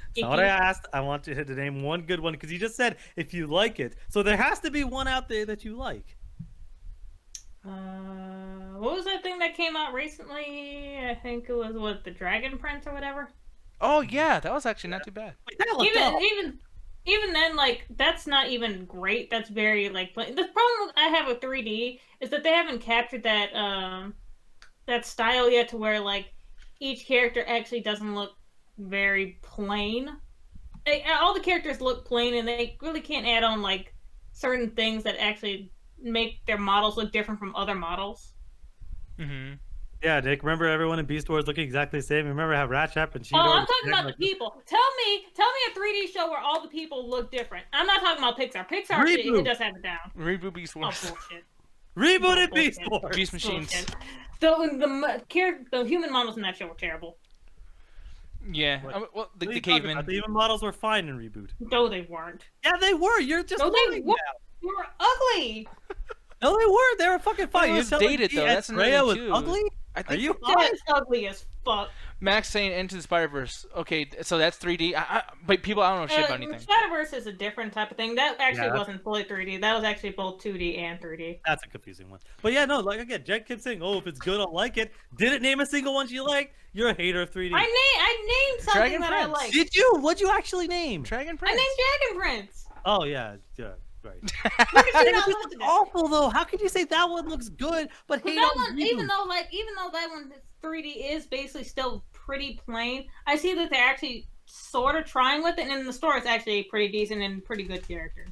That's not what I asked. I want you to name one good one because you just said if you like it. So there has to be one out there that you like. What was that thing that came out recently? I think it was the Dragon Prince or whatever. Oh yeah, that was actually not too bad. Even then, like that's not even great. That's very like the problem I have with 3D is that they haven't captured that style yet to where like each character actually doesn't look very plain. All the characters look plain, and they really can't add on like certain things that actually make their models look different from other models. Mm-hmm. Yeah, Dick. Remember everyone in Beast Wars looking exactly the same? Remember how Ratchet and Cheeto? Oh, I'm talking about the people. Tell me a 3D show where all the people look different. I'm not talking about Pixar. Pixar shit, it does have it down. Reboot Beast Wars. Oh, bullshit. Rebooted Beast Wars. Beast Machines. The human models in that show were terrible. Yeah. Well, the cavemen. The human models were fine in Reboot. No, they weren't. Yeah, they were. You're just no, lying now. They were ugly. No, they were. They were fucking fine. It was dated though. That's another thing too. Ugly? Are you That's ugly as fuck. Max saying Into the Spider-Verse. Okay, so that's 3D. But people, I don't know shit about anything. Spider-Verse is a different type of thing. That actually wasn't fully 3D. That was actually both 2D and 3D. That's a confusing one. But yeah, no, like again, Jen kept saying, "Oh, if it's good, I'll like it." Didn't name a single one you liked. You're a hater of 3D. I named something Dragon that Prince. I liked. Did you? What'd you actually name? Dragon Prince. I named Dragon Prince. Oh yeah, right. It's awful though. How could you say that one looks good, but hate that on one, even though that one 3D is basically still pretty plain, I see that they're actually sort of trying with it, and in the store it's actually pretty decent and pretty good characters.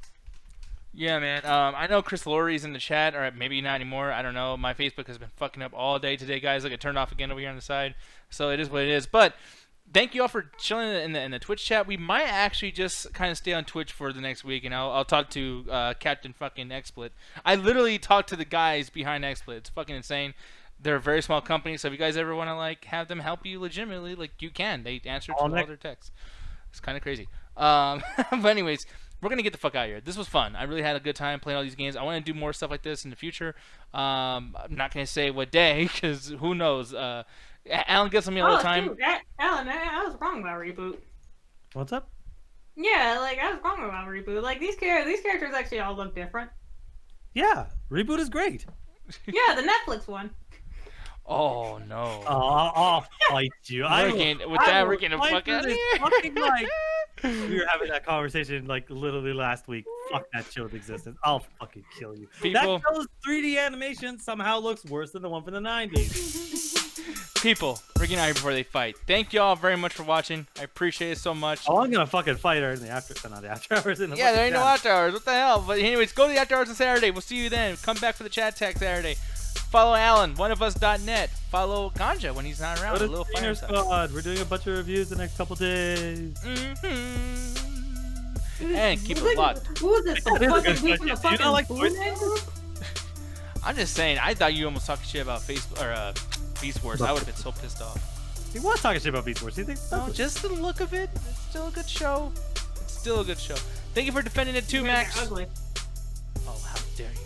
Yeah, man. I know Chris Laurie's in the chat, or maybe not anymore. I don't know. My Facebook has been fucking up all day today, guys. Look, it turned off again over here on the side. So it is what it is. But thank you all for chilling in the Twitch chat. We might actually just kind of stay on Twitch for the next week, and I'll talk to Captain fucking XSplit. I literally talked to the guys behind XSplit. It's fucking insane. They're a very small company, so if you guys ever want to like have them help you legitimately, like you can. They answer to all their texts. It's kind of crazy. But anyways, we're gonna get the fuck out of here. This was fun. I really had a good time playing all these games. I want to do more stuff like this in the future. I'm not gonna say what day, because who knows. Alan gets on me all the time. Dude, Alan, I was wrong about Reboot. What's up? Yeah, like I was wrong about Reboot. Like these characters actually all look different. Yeah, Reboot is great. Yeah, the Netflix one. Oh no! I'll fight you. We're getting fuck out of here. We were having that conversation like literally last week. Fuck that show's existence. I'll fucking kill you. People, that show's 3D animation somehow looks worse than the one from the 90s. People, we're getting out of here before they fight. Thank you all very much for watching. I appreciate it so much. Oh, I'm gonna fucking fight her in the after hours. In the yeah, there ain't no after hours. What the hell? But anyways, go to the after hours on Saturday. We'll see you then. Come back for the chat tag Saturday. Follow Alan, oneofus.net. Follow Ganja when he's not around. Go to the Senior Squad. We're doing a bunch of reviews the next couple days. And keep it locked. Who is this? The fucking dude from the fucking like Boonman group? I'm just saying, I thought you almost talking shit about Facebook or Beast Wars. I would have been so pissed off. He was talking shit about Beast Wars. You think? No, just the look of it. It's still a good show. It's still a good show. Thank you for defending it too, Max. Ugly. Oh, how dare you.